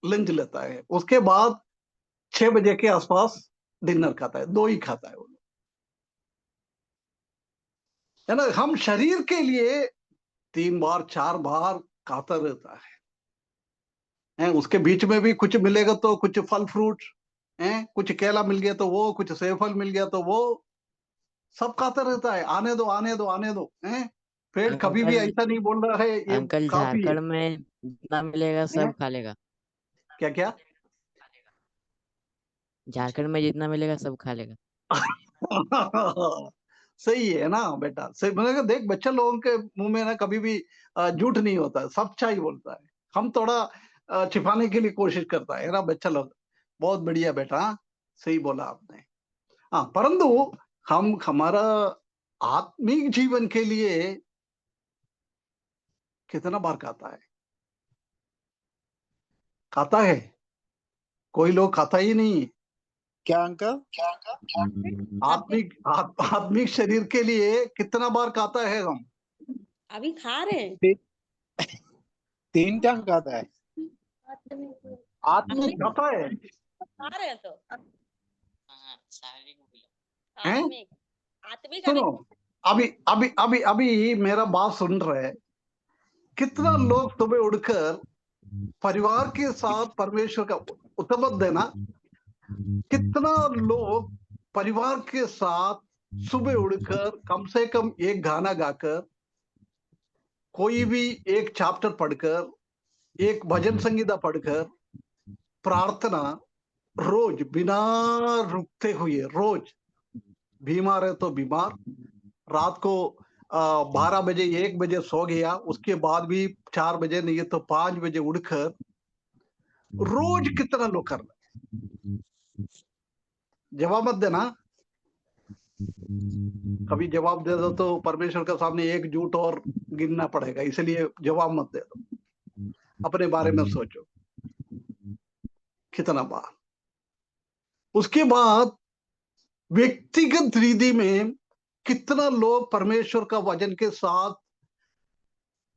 लंच लेता है, उसके बाद 6 बजे के आसपास डिनर खाता है, 2 ही खाता है वो लोग, है ना। हम शरीर के लिए 3 बार 4 बार खाता रहता है। उसके बीच में भी कुछ मिलेगा तो कुछ फल फ्रूट है, कुछ केला मिल गया तो वो, कुछ सेब फल मिल गया तो वो, सब खाता रहता है। आने दो आने दो आने दो, है। पेट कभी भी अंकल ऐसा नहीं बोल रहा है ये अंकल काफी है, झारखंड में जितना मिलेगा है? सब खा लेगा। क्या क्या? झारखंड में जितना मिलेगा सब खा लेगा। सही है ना बेटा, सही। मैंने कहा, देख बच्चे लोगों के मुंह में ना कभी भी झूठ नहीं होता है, सच्चाई बोलता है। हम थोड़ा छिपाने के लिए कोशिश करता है ना बच्चा लोग। बहुत बढ़िया बेटा, हाँ, सही बोला आपने। हाँ, परंतु हम हमारा आत्मिक जीवन के लिए कितना बार खाता है? कोई लोग खाता ही नहीं है। क्या अंकल? आत्मिक शरीर के लिए कितना बार खाता है हम? अभी खा रहे हैं। 3 टाइम खाता है। आत्मिक खाता है, खा रहे हैं तो हैं? आत्मिक आत्मिक सुनो, अभी अभी अभी अभी मेरा बात सुन रहे हैं। कितना लोग सुबह उठकर परिवार के साथ परमेश्वर का उत्तम देना, कितना लोग परिवार के साथ सुबह उठकर कम से कम एक गाना गाकर, कोई भी एक चैप्टर पढ़कर, एक भजन संगीता पढ़कर, प्रार्थना रोज बिना रुकते हुए, रोज बीमार है तो बीमार, रात को 12 बजे 1 बजे सो गया, उसके बाद भी 4 बजे नहीं तो 5 बजे उठकर रोज कितना लोग कर रहे? जवाब मत देना, कभी जवाब दे दो तो परमेश्वर के सामने एक झूठ और गिनना पड़ेगा, इसलिए जवाब मत दे दो। अपने बारे में सोचो कितना बार। उसके बाद व्यक्तिगत रीति में कितना लोग परमेश्वर का वचन के साथ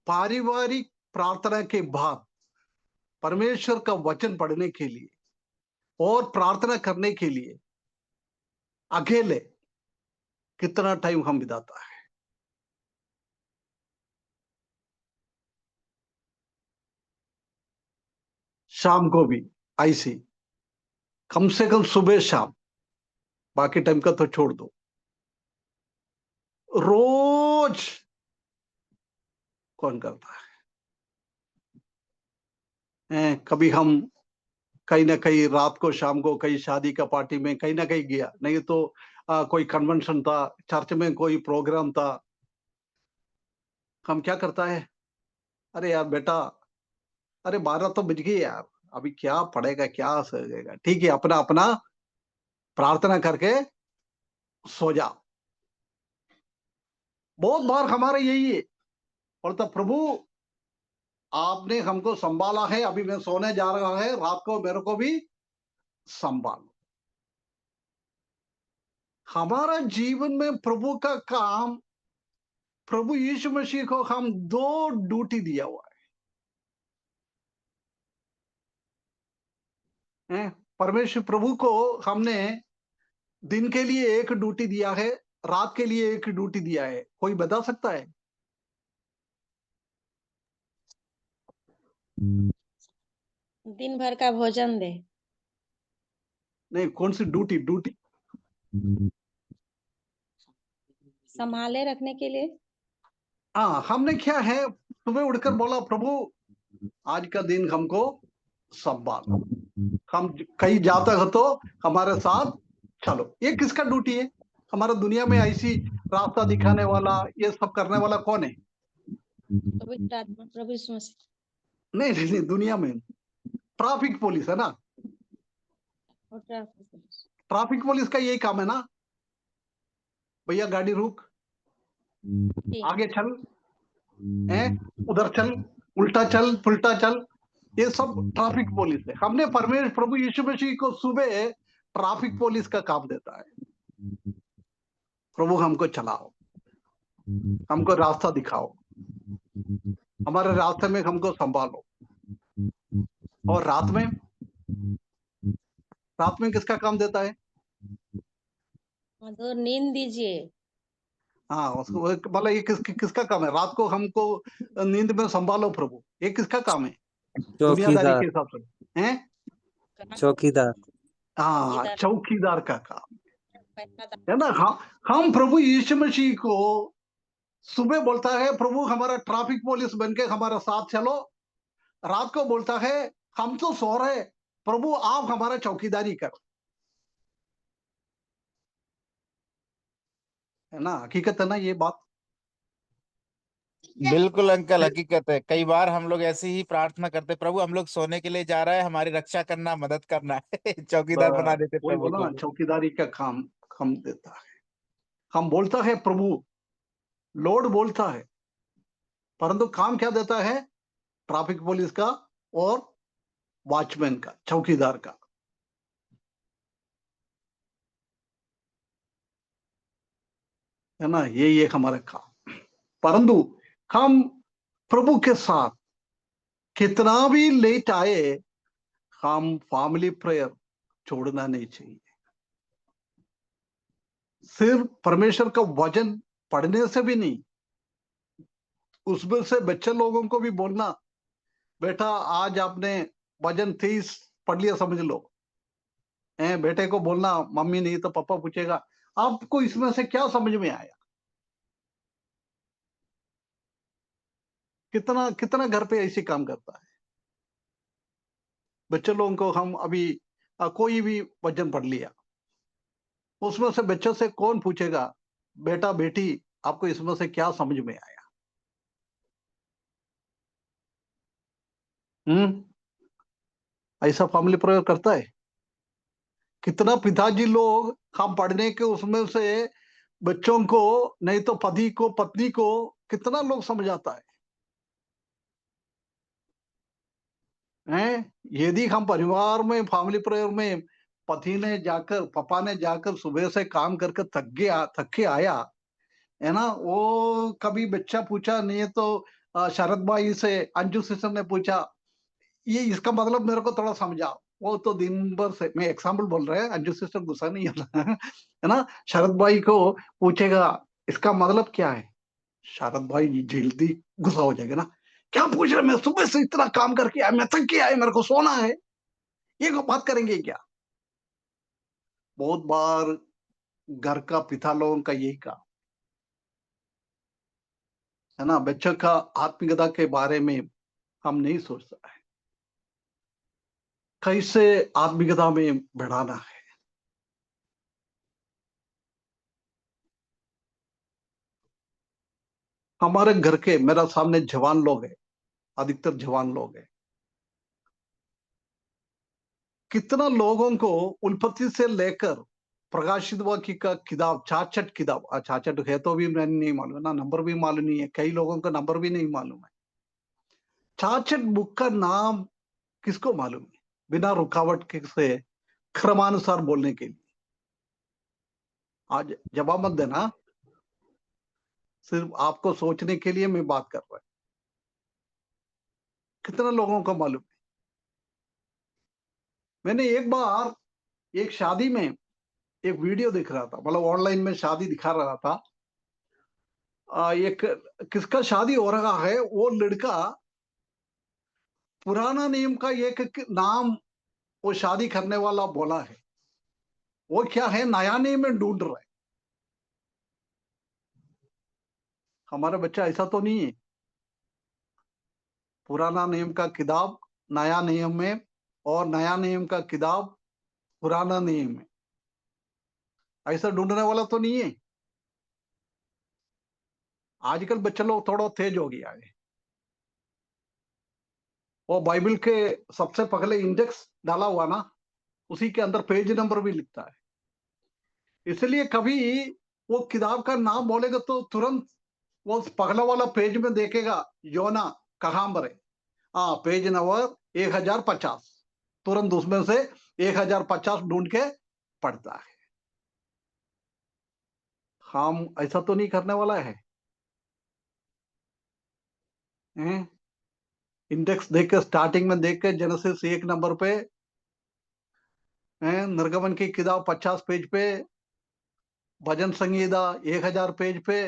पारिवारिक प्रार्थना के बाद परमेश्वर का वचन पढ़ने के लिए और प्रार्थना करने के लिए अकेले कितना टाइम हम बिताता है? शाम को भी ऐसी, कम से कम सुबह शाम, बाकी टाइम का तो छोड़ दो, रोज कौन करता है? कभी हम कहीं ना कहीं रात को शाम को कहीं शादी का पार्टी में कहीं ना कहीं गया, नहीं तो कोई कन्वेंशन था, चर्च में कोई प्रोग्राम था, हम क्या करता है, अरे यार बेटा, अरे 12 तो बज गई यार, अभी क्या पढ़ेगा क्या सकेगा, ठीक है, अपना अपना प्रार्थना करके सो जा। बहुत बार हमारा यही है, बोलता प्रभु आपने हमको संभाला है, अभी मैं सोने जा रहा है, रात को मेरे को भी संभालो। हमारा जीवन में प्रभु का काम, प्रभु यीशु मसीह को हम 2 ड्यूटी दिया हुआ है। परमेश्वर प्रभु को हमने दिन के लिए एक ड्यूटी दिया है, रात के लिए एक ड्यूटी दिया है। कोई बता सकता है? दिन भर का भोजन दे। नहीं, कौन सी ड्यूटी? संभाले रखने के लिए। हाँ, हमने क्या है, सुबह उठकर बोला प्रभु आज का दिन हमको संभालो, हम कहीं जाता है तो हमारे साथ चलो। ये किसका ड्यूटी है? हमारा दुनिया में ऐसी रास्ता दिखाने वाला, ये सब करने वाला कौन है? पवित्र आत्मा, प्रभु यीशु मसीह। नहीं, दुनिया में ट्रैफिक पुलिस है ना, और ट्रैफिक पुलिस। ट्रैफिक पुलिस का यही काम है ना, भैया गाड़ी रुक, जी। आगे चल, उधर चल, उल्टा चल, पुल्टा चल, ये सब ट्रैफिक पुलिस है। हमने परमेश्वर प्रभु यीशु मसीह को सुबह ट्रैफिक पुलिस का काम देता है। प्रभु हमको चलाओ, हमको रास्ता दिखाओ, हमारे रास्ते में हमको संभालो। और रात में किसका काम देता है? तो नींद दीजिए। हाँ, उसको मतलब ये किसका काम है? रात को हमको नींद में संभालो प्रभु, ये किसका काम है दुनियादारी चौकीदार, के हिसाब से? हैं? चौकीदार। हाँ, चौकीदार। चौकीदार का काम पहरादार। है ना। हम प्रभु यीशु मसीह को सुबह बोलता है प्रभु हमारा ट्रैफिक पुलिस बन के हमारा साथ चलो, रात को बोलता है हम तो सो रहे, प्रभु आप हमारा चौकीदारी करो, है ना। हकीकत है ना ये बात। बिल्कुल अंकल, हकीकत है। कई बार हम लोग ऐसी ही प्रार्थना करते, प्रभु हम लोग सोने के लिए जा रहा है, हमारी रक्षा करना, मदद करना है। चौकीदार बना देते वही प्रभु बोला को। ना, चौकीदारी का काम हम देता है। हम बोलता है प्रभु, लॉर्ड बोलता है, परंतु काम क्या देता है? ट्रैफिक पुलिस का और वॉचमैन का, चौकीदार का, है ना। ये हमारा काम। परंतु हम प्रभु के साथ कितना भी लेट आए, हम फैमिली प्रेयर छोड़ना नहीं चाहिए। सिर्फ परमेश्वर का वचन पढ़ने से भी नहीं, उसमें से बच्चे लोगों को भी बोलना, बेटा आज आपने वचन 30 पढ़ लिया समझ लो। बेटे को बोलना, मम्मी नहीं तो पापा पूछेगा आपको इसमें से क्या समझ में आया। कितना कितना घर पे ऐसे काम करता है। बच्चे लोगों को हम अभी कोई भी वचन पढ़ लिया, उसमें से बच्चों से कौन पूछेगा बेटा बेटी आपको इसमें से क्या समझ में आया? ऐसा फैमिली प्रेयर करता है? कितना पिताजी लोग हम पढ़ने के उसमें से बच्चों को, नहीं तो पति को, पत्नी को, कितना लोग समझाता है। यदि हम परिवार में फैमिली प्रेयर में पति ने जाकर, पापा ने जाकर सुबह से काम करके थक के आया, है ना, वो कभी बच्चा पूछा नहीं है तो शरद भाई से अंजू सिस्टर ने पूछा ये इसका मतलब मेरे को थोड़ा समझाओ, वो तो दिन भर से, मैं एग्जाम्पल बोल रहा है, अंजू सिस्टर गुस्सा नहीं है है ना। शरद भाई को पूछेगा इसका मतलब क्या है, शरद भाई जल्दी गुस्सा हो जाएगा ना, क्या पूछ रहे, मैं सुबह से इतना काम करके आया, मैं थक के आया, मेरे को सोना है, ये को बात करेंगे क्या? बहुत बार घर का पिता लोगों का यही काम है ना, बच्चों का आत्मिकता के बारे में हम नहीं सोचता है, कैसे आत्मिकता में बढ़ाना है। हमारे घर के, मेरा सामने जवान लोग है, अधिकतर जवान लोग है, कितना लोगों को उत्पत्ति से लेकर प्रकाशित वाक्य का किताब, 66 किताब, 66 है तो भी मैंने नहीं मालूम ना, नंबर भी मालूम नहीं है, कई लोगों का नंबर भी नहीं मालूम है। 66 बुक का नाम किसको मालूम है बिना रुकावट के से क्रमानुसार बोलने के लिए? आज जवाब मत देना, सिर्फ आपको सोचने के लिए मैं बात कर रहा हूं। कितना लोगों को मालूम है? मैंने एक बार एक शादी में एक वीडियो दिख रहा था, मतलब ऑनलाइन में शादी दिखा रहा था। एक किसका शादी हो रहा है, वो लड़का पुराना नियम का एक नाम वो शादी करने वाला बोला है, वो क्या है, नया नियम में ढूंढ रहा है। हमारा बच्चा ऐसा तो नहीं है, पुराना नियम का किताब नया नियम में, और नया नियम का किताब पुराना नियम में, ऐसा ढूंढने वाला तो नहीं है। आजकल बच्चे लोग थोड़ा तेज हो गया है, वो बाइबल के सबसे पहले इंडेक्स डाला हुआ ना, उसी के अंदर पेज नंबर भी लिखता है। इसलिए कभी वो किताब का नाम बोलेगा तो तुरंत वो पहला वाला पेज में देखेगा, योना कहाँ पर है, हाँ पेज नंबर 1050, तुरंत उसमें से 1050 ढूंढ के पढ़ता है। हम ऐसा तो नहीं करने वाला है, इंडेक्स देख के स्टार्टिंग में देख के जेनेसिस 1 नंबर पे, निर्गमन की किताब 50 पेज पे, भजन संगीता 1000 पेज पे,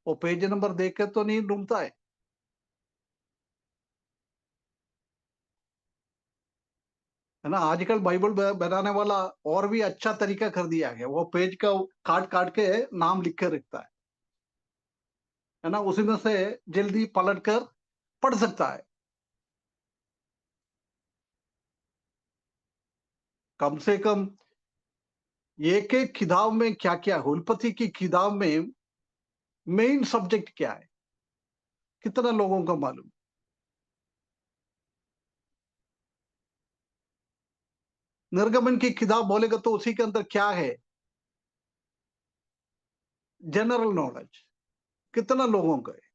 वो पेज नंबर देख के तो नहीं ढूंढता है ना। आजकल बाइबल बनाने वाला और भी अच्छा तरीका कर दिया है, वो पेज का काट काट के नाम लिख के रखता है ना, उसी में से जल्दी पलट कर पढ़ सकता है। कम से कम एक एक किताब में क्या क्या, उत्पत्ति की किताब में मेन सब्जेक्ट क्या है, कितना लोगों को मालूम। निर्गमन की किताब बोलेगा तो उसी के अंदर क्या है, जनरल नॉलेज, कितना लोगों को है।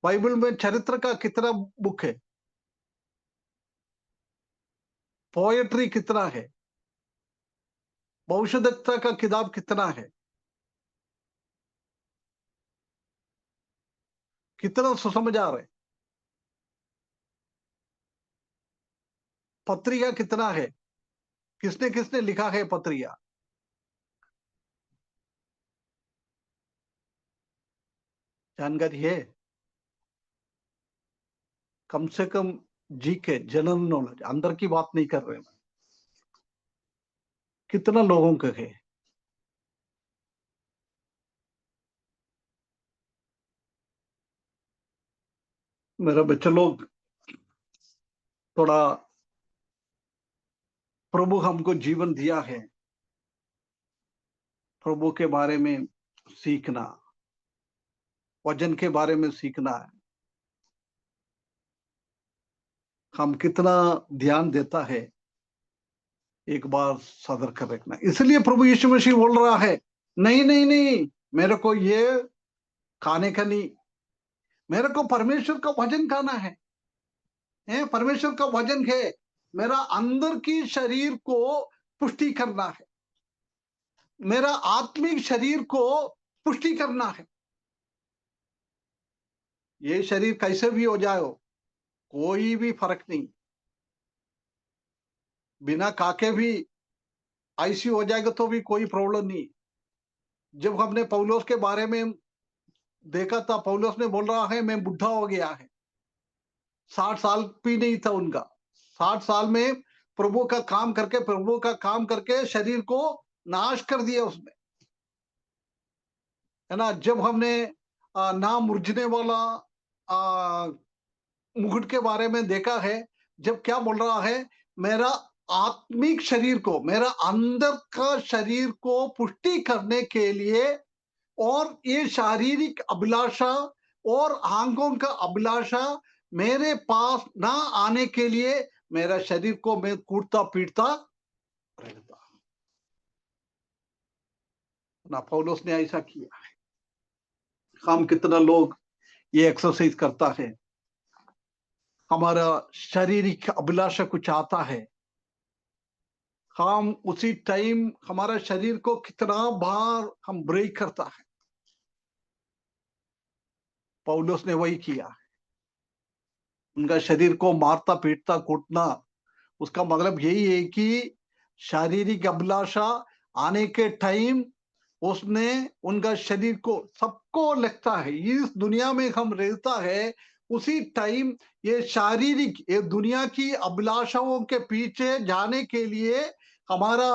बाइबल में चरित्र का कितना बुक है, पोएट्री कितना है, भविष्यवक्ता का किताब कितना है, कितना सुसमाचार है, पत्रिका कितना है, किसने किसने लिखा है पत्रिका, जानकारी है। कम से कम जी के जनरल नॉलेज, अंदर की बात नहीं कर रहे हैं, कितना लोगों के है। मेरा बच्चा लोग, थोड़ा प्रभु हमको जीवन दिया है, प्रभु के बारे में सीखना, वचन के बारे में सीखना है, हम कितना ध्यान देता है, एक बार सदर कर रखना। इसलिए प्रभु यीशु मसीह बोल रहा है, नहीं नहीं नहीं, मेरे को ये खाने का नहीं, मेरे को परमेश्वर का वचन खाना है। परमेश्वर का वचन है, मेरा अंदर की शरीर को पुष्टि करना है, मेरा आत्मिक शरीर को पुष्टि करना है। ये शरीर कैसे भी हो जाए, कोई भी फर्क नहीं, बिना काके भी आईसीयू हो जाएगा तो भी कोई प्रॉब्लम नहीं। जब हमने पौलुस के बारे में देखा था, पौलुस ने बोल रहा है मैं बुढ़ा हो गया है, 60 साल भी नहीं था उनका, 60 साल में प्रभु का काम करके शरीर को नाश कर दिया उसने, है ना। जब हमने ना मुरझने वाला मुकुट के बारे में देखा है, जब क्या बोल रहा है, मेरा आत्मिक शरीर को, मेरा अंदर का शरीर को पुष्टि करने के लिए, और ये शारीरिक अभिलाषा और आंखों का अभिलाषा मेरे पास ना आने के लिए मेरा शरीर को मैं कूटता पीटता रहता ना। पौलुस ने ऐसा किया है। हम कितना लोग ये एक्सरसाइज करता है, हमारा शारीरिक अभिलाषा कुछ आता है, हम उसी टाइम हमारा शरीर को कितना बार हम ब्रेक करता है। पौलुस ने वही किया, उनका शरीर को मारता पीटता कूटना, उसका मतलब यही है कि शारीरिक अभिलाषा आने के टाइम उसने उनका शरीर को, सबको लगता है इस दुनिया में हम रहता है, उसी टाइम ये शारीरिक, ये दुनिया की अभिलाषाओं के पीछे जाने के लिए हमारा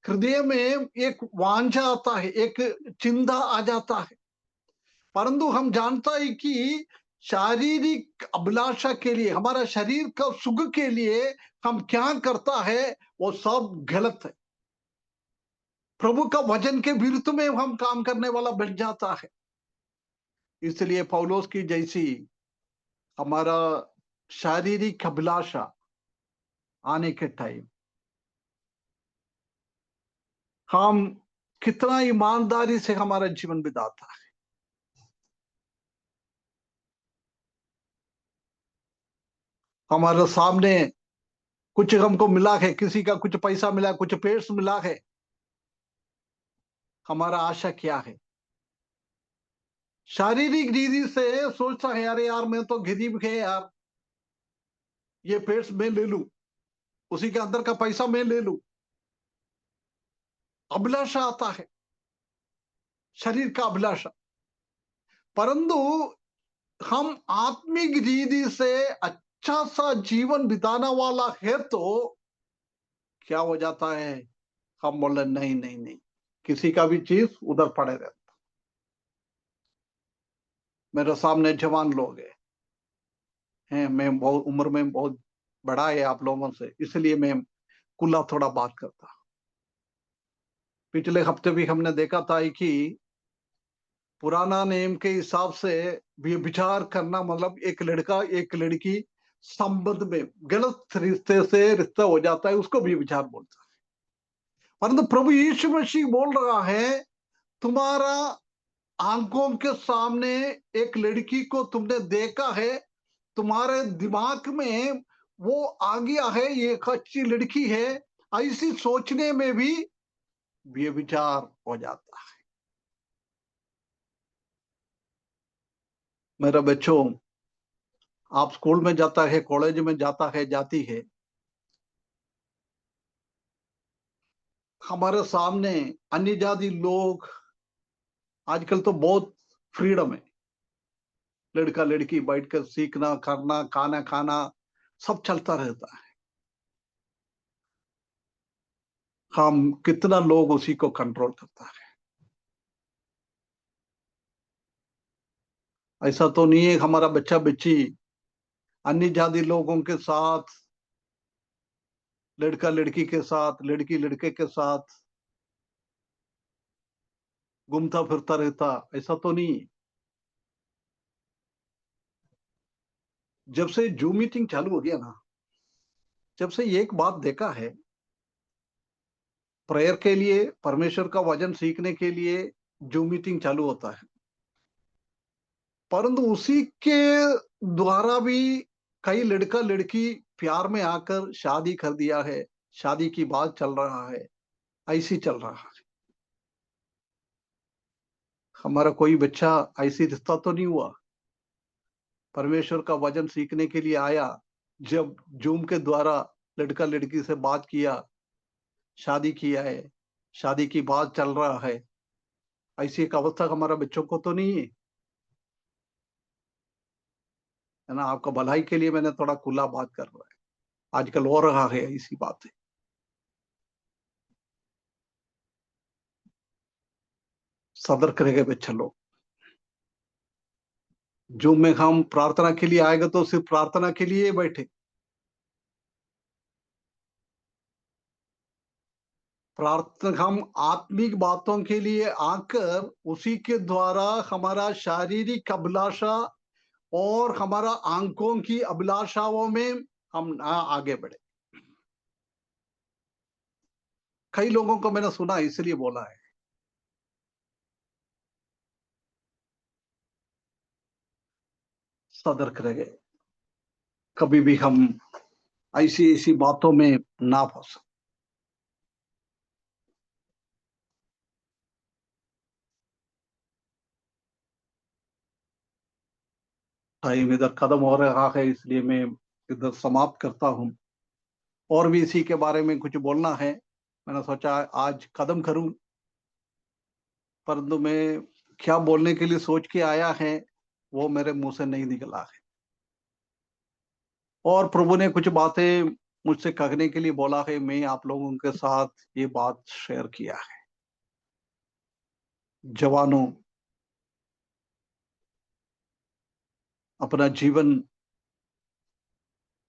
हृदय में एक वांछा आता है, एक चिंता आ जाता है। परंतु हम जानता है कि शारीरिक अभिलाषा के लिए, हमारा शरीर का सुख के लिए हम क्या करता है, वो सब गलत है, प्रभु का वचन के विरुद्ध में हम काम करने वाला बन जाता है। इसलिए पौलुस की जैसी हमारा शारीरिक अभिलाषा आने के टाइम हम कितना ईमानदारी से हमारा जीवन बिताता है। हमारे सामने कुछ हमको मिला है, किसी का कुछ पैसा मिला, कुछ पेट्स मिला है, हमारा आशा क्या है? शारीरिक रीति से सोचता है अरे यार मैं तो गरीब है यार, ये पेट्स मैं ले लूं, उसी के अंदर का पैसा मैं ले लूं। अभिलाषा आता है, शरीर का अभिलाषा। परंतु हम आत्मिक रीति से अच्छा सा जीवन बिताने वाला है तो क्या हो जाता है, हम बोले नहीं नहीं नहीं, किसी का भी चीज उधर पड़े रहता। मेरे सामने जवान लोग हैं, मैं बहुत उम्र में बहुत बड़ा है आप लोगों से, इसलिए मैं खुला थोड़ा बात करता। पिछले हफ्ते भी हमने देखा था कि पुराना नियम के हिसाब से व्यभिचार करना मतलब एक लड़का एक लड़की संबंध में गलत रिश्ते से रिश्ता हो जाता है, उसको व्यभिचार बोलता है। परंतु प्रभु यीशु मसीह बोल रहा है, तुम्हारा आंखों के सामने एक लड़की को तुमने देखा है, तुम्हारे दिमाग में वो आ गया है ये एक अच्छी लड़की है, ऐसी सोचने में भी व्यभिचार हो जाता है। मेरा बच्चों, आप स्कूल में जाता है, कॉलेज में जाता है, जाती है, हमारे सामने अन्य जाति लोग, आजकल तो बहुत फ्रीडम है, लड़का लड़की बैठकर सीखना करना खाना खाना सब चलता रहता है। हम कितना लोग उसी को कंट्रोल करता है। ऐसा तो नहीं है हमारा बच्चा बच्ची अन्य जाति लोगों के साथ, लड़का लड़की के साथ, लड़की लड़के के साथ घूमता फिरता रहता, ऐसा तो नहीं। जब से जूम मीटिंग चालू हो गया ना, जब से एक बात देखा है, प्रेयर के लिए, परमेश्वर का वचन सीखने के लिए जूम मीटिंग चालू होता है, परंतु उसी के द्वारा भी कई लड़का लड़की प्यार में आकर शादी कर दिया है, शादी की बात चल रहा है, ऐसी चल रहा है। हमारा कोई बच्चा ऐसी रिश्ता तो नहीं हुआ, परमेश्वर का वचन सीखने के लिए आया, जब जूम के द्वारा लड़का लड़की से बात किया, शादी किया है, शादी की बात चल रहा है, ऐसी एक अवस्था हमारा बच्चों को तो नहीं है ना। आपका भलाई के लिए मैंने थोड़ा खुला बात कर रहा है, आजकल हो रहा है ऐसी बात है। सतर्क रह गए बच्चे लोग। जो में हम प्रार्थना के लिए आएगा तो सिर्फ प्रार्थना के लिए बैठे, प्रार्थना हम आत्मिक बातों के लिए आकर उसी के द्वारा हमारा शारीरिक अभिलाषा और हमारा आंखों की अभिलाषाओं में हम ना आगे बढ़े। कई लोगों को मैंने सुना, इसलिए बोला है। सतर्क रह गए, कभी भी हम ऐसी ऐसी बातों में ना फंस। टाइम इधर खत्म हो रहा है, इसलिए मैं इधर समाप्त करता हूं। और भी इसी के बारे में कुछ बोलना है, मैंने सोचा आज खत्म करूं, परंतु मैं क्या बोलने के लिए सोच के आया है वो मेरे मुंह से नहीं निकला है। और प्रभु ने कुछ बातें मुझसे कहने के लिए बोला है, मैं आप लोगों के साथ ये बात शेयर किया है। जवानों, अपना जीवन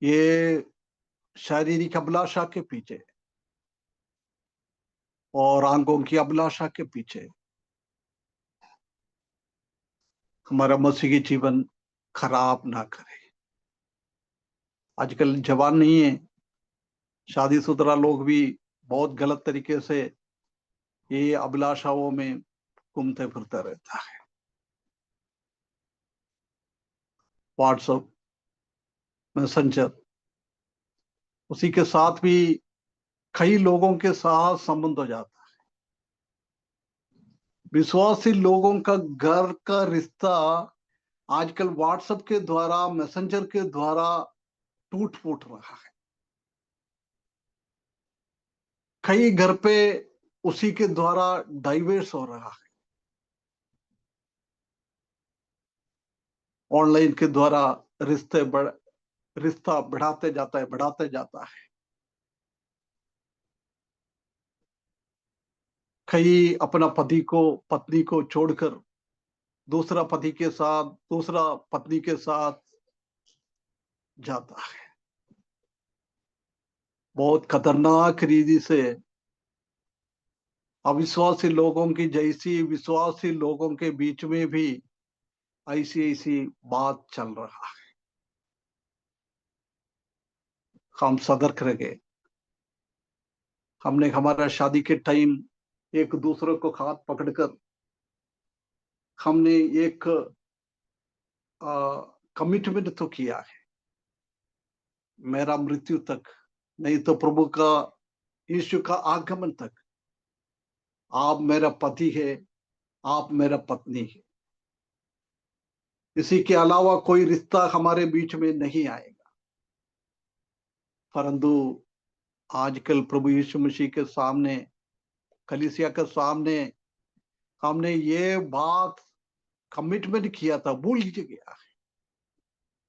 ये शारीरिक अभिलाषा के पीछे और आंखों की अभिलाषा के पीछे हमारा मसीही जीवन खराब ना करे। आजकल जवान नहीं है, शादीशुदा लोग भी बहुत गलत तरीके से ये अभिलाषाओं में घूमते फिरते रहता है। व्हाट्सएप, मैसेंजर, उसी के साथ भी कई लोगों के साथ संबंध हो जाता है। विश्वासी लोगों का घर का रिश्ता आजकल व्हाट्सएप के द्वारा, मैसेंजर के द्वारा टूट फूट रहा है। कई घर पे उसी के द्वारा डाइवर्स हो रहा है। ऑनलाइन के द्वारा रिश्ता बढ़ाते जाता है। कई अपना पत्नी को छोड़कर दूसरा पत्नी के साथ जाता है। बहुत खतरनाक रीति से अविश्वासी लोगों की जैसी विश्वासी लोगों के बीच में भी ऐसी बात चल रहा है। हम सतर्क रहे। हमने हमारा शादी के टाइम एक दूसरे को हाथ पकड़कर हमने एक कमिटमेंट तो किया है, मेरा मृत्यु तक, नहीं तो प्रभु का यीशु का आगमन तक आप मेरा पति है, आप मेरा पत्नी है। इसी के अलावा कोई रिश्ता हमारे बीच में नहीं आएगा। परंतु आजकल प्रभु यीशु मसीह के सामने, कलीसिया के सामने हमने ये बात कमिटमेंट किया था, भूल गया है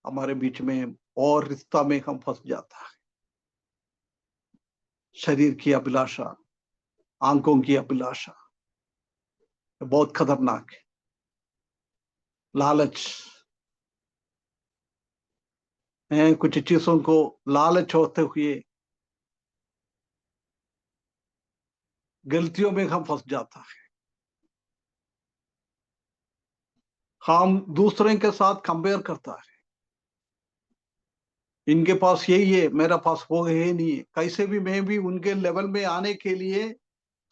हमारे बीच में, और रिश्ता में हम फंस जाता है। शरीर की अभिलाषा, आंखों की अभिलाषा बहुत खतरनाक है। लालच है, कुछ चीजों को लालच होते हुए गलतियों में हम फंस जाता है। हम दूसरे के साथ कंपेयर करता है, इनके पास यही है, मेरा पास वो है नहीं है। कैसे भी मैं भी उनके लेवल में आने के लिए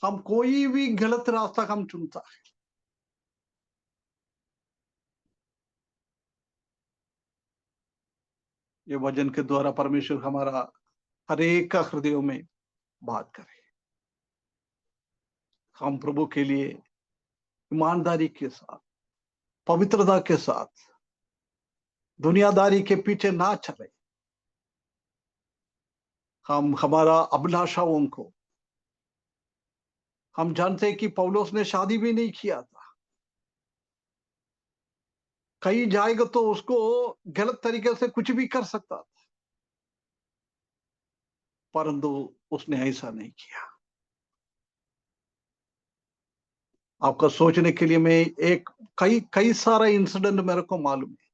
हम कोई भी गलत रास्ता हम चुनता है। ये वचन के द्वारा परमेश्वर हमारा हर एक का हृदयों में बात करे। हम प्रभु के लिए ईमानदारी के साथ, पवित्रता के साथ, दुनियादारी के पीछे ना चले। हम हमारा अभिलाषाओं को, हम जानते हैं कि पौलुस ने शादी भी नहीं किया था। कहीं जाएगा तो उसको गलत तरीके से कुछ भी कर सकता था, परंतु उसने ऐसा नहीं किया। आपका सोचने के लिए मैं एक कई सारा इंसिडेंट मेरे को मालूम है।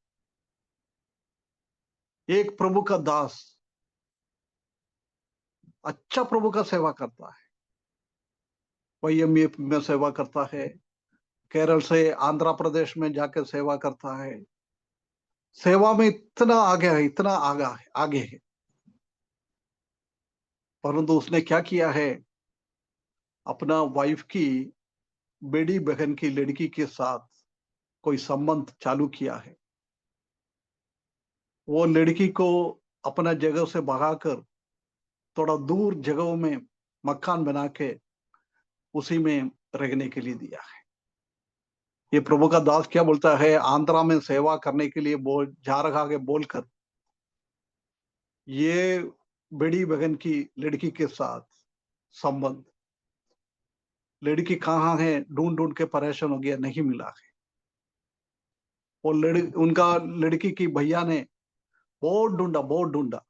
एक प्रभु का दास अच्छा प्रभु का सेवा करता है, YMF में सेवा करता है, केरल से आंध्र प्रदेश में जाकर सेवा करता है। सेवा में इतना आगे है, इतना आगे है, परंतु उसने क्या किया है, अपना वाइफ की बड़ी बहन की लड़की के साथ कोई संबंध चालू किया है। वो लड़की को अपना जगह से भगाकर थोड़ा दूर जगहों में मकान बना के उसी में रहने के लिए दिया है। ये प्रभु का दास क्या बोलता है, आंध्रा में सेवा करने के लिए जा रहा है बोलकर ये बड़ी बहन की लड़की के साथ संबंध, लड़की कहाँ है ढूंढ के परेशान हो गया, नहीं मिला है। वो उनका लड़की की भैया ने बहुत ढूंढा,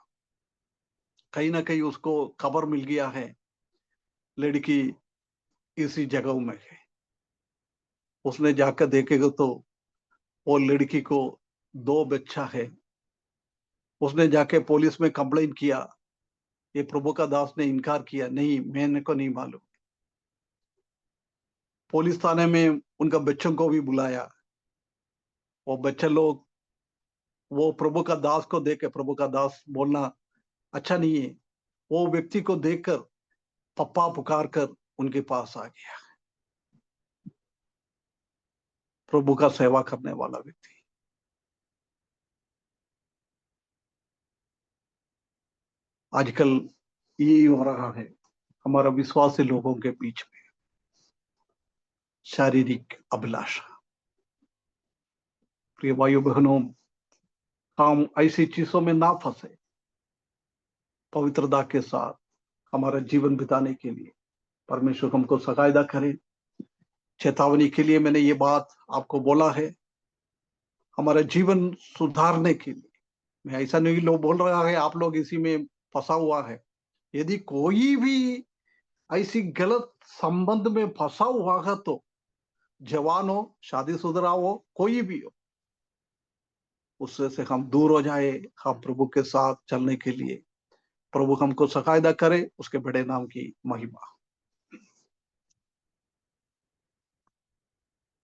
कहीं ना कहीं उसको खबर मिल गया है लड़की इसी जगह में है। उसने जाकर देखेगा तो वो लड़की को 2 बच्चा है। उसने जाके पुलिस में कंप्लेंट किया। ये प्रभु का दास ने इनकार किया, नहीं मैंने को नहीं मालूम। पुलिस थाने में उनका बच्चों को भी बुलाया वो बच्चे लोग वो प्रभु का दास को देख के, प्रभु का दास बोलना अच्छा नहीं है, वो व्यक्ति को देखकर पप्पा पुकार कर उनके पास आ गया। प्रभु का सेवा करने वाला व्यक्ति। आजकल ये हो रहा है हमारा विश्वासी लोगों के बीच में, शारीरिक अभिलाषा। प्रिय भाइयों बहनों, हम ऐसी चीजों में ना फंसे, पवित्रता के साथ हमारा जीवन बिताने के लिए परमेश्वर हमको सहायता करे। चेतावनी के लिए मैंने ये बात आपको बोला है, हमारा जीवन सुधारने के लिए। मैं ऐसा नहीं लोग बोल रहा है आप लोग इसी में फंसा हुआ है। यदि कोई भी ऐसी गलत संबंध में फंसा हुआ है तो जवान हो, शादीशुदा हो, कोई भी हो, उससे से हम दूर हो जाए। हम प्रभु के साथ चलने के लिए प्रभु हमको सहायता करे। उसके बड़े नाम की महिमा।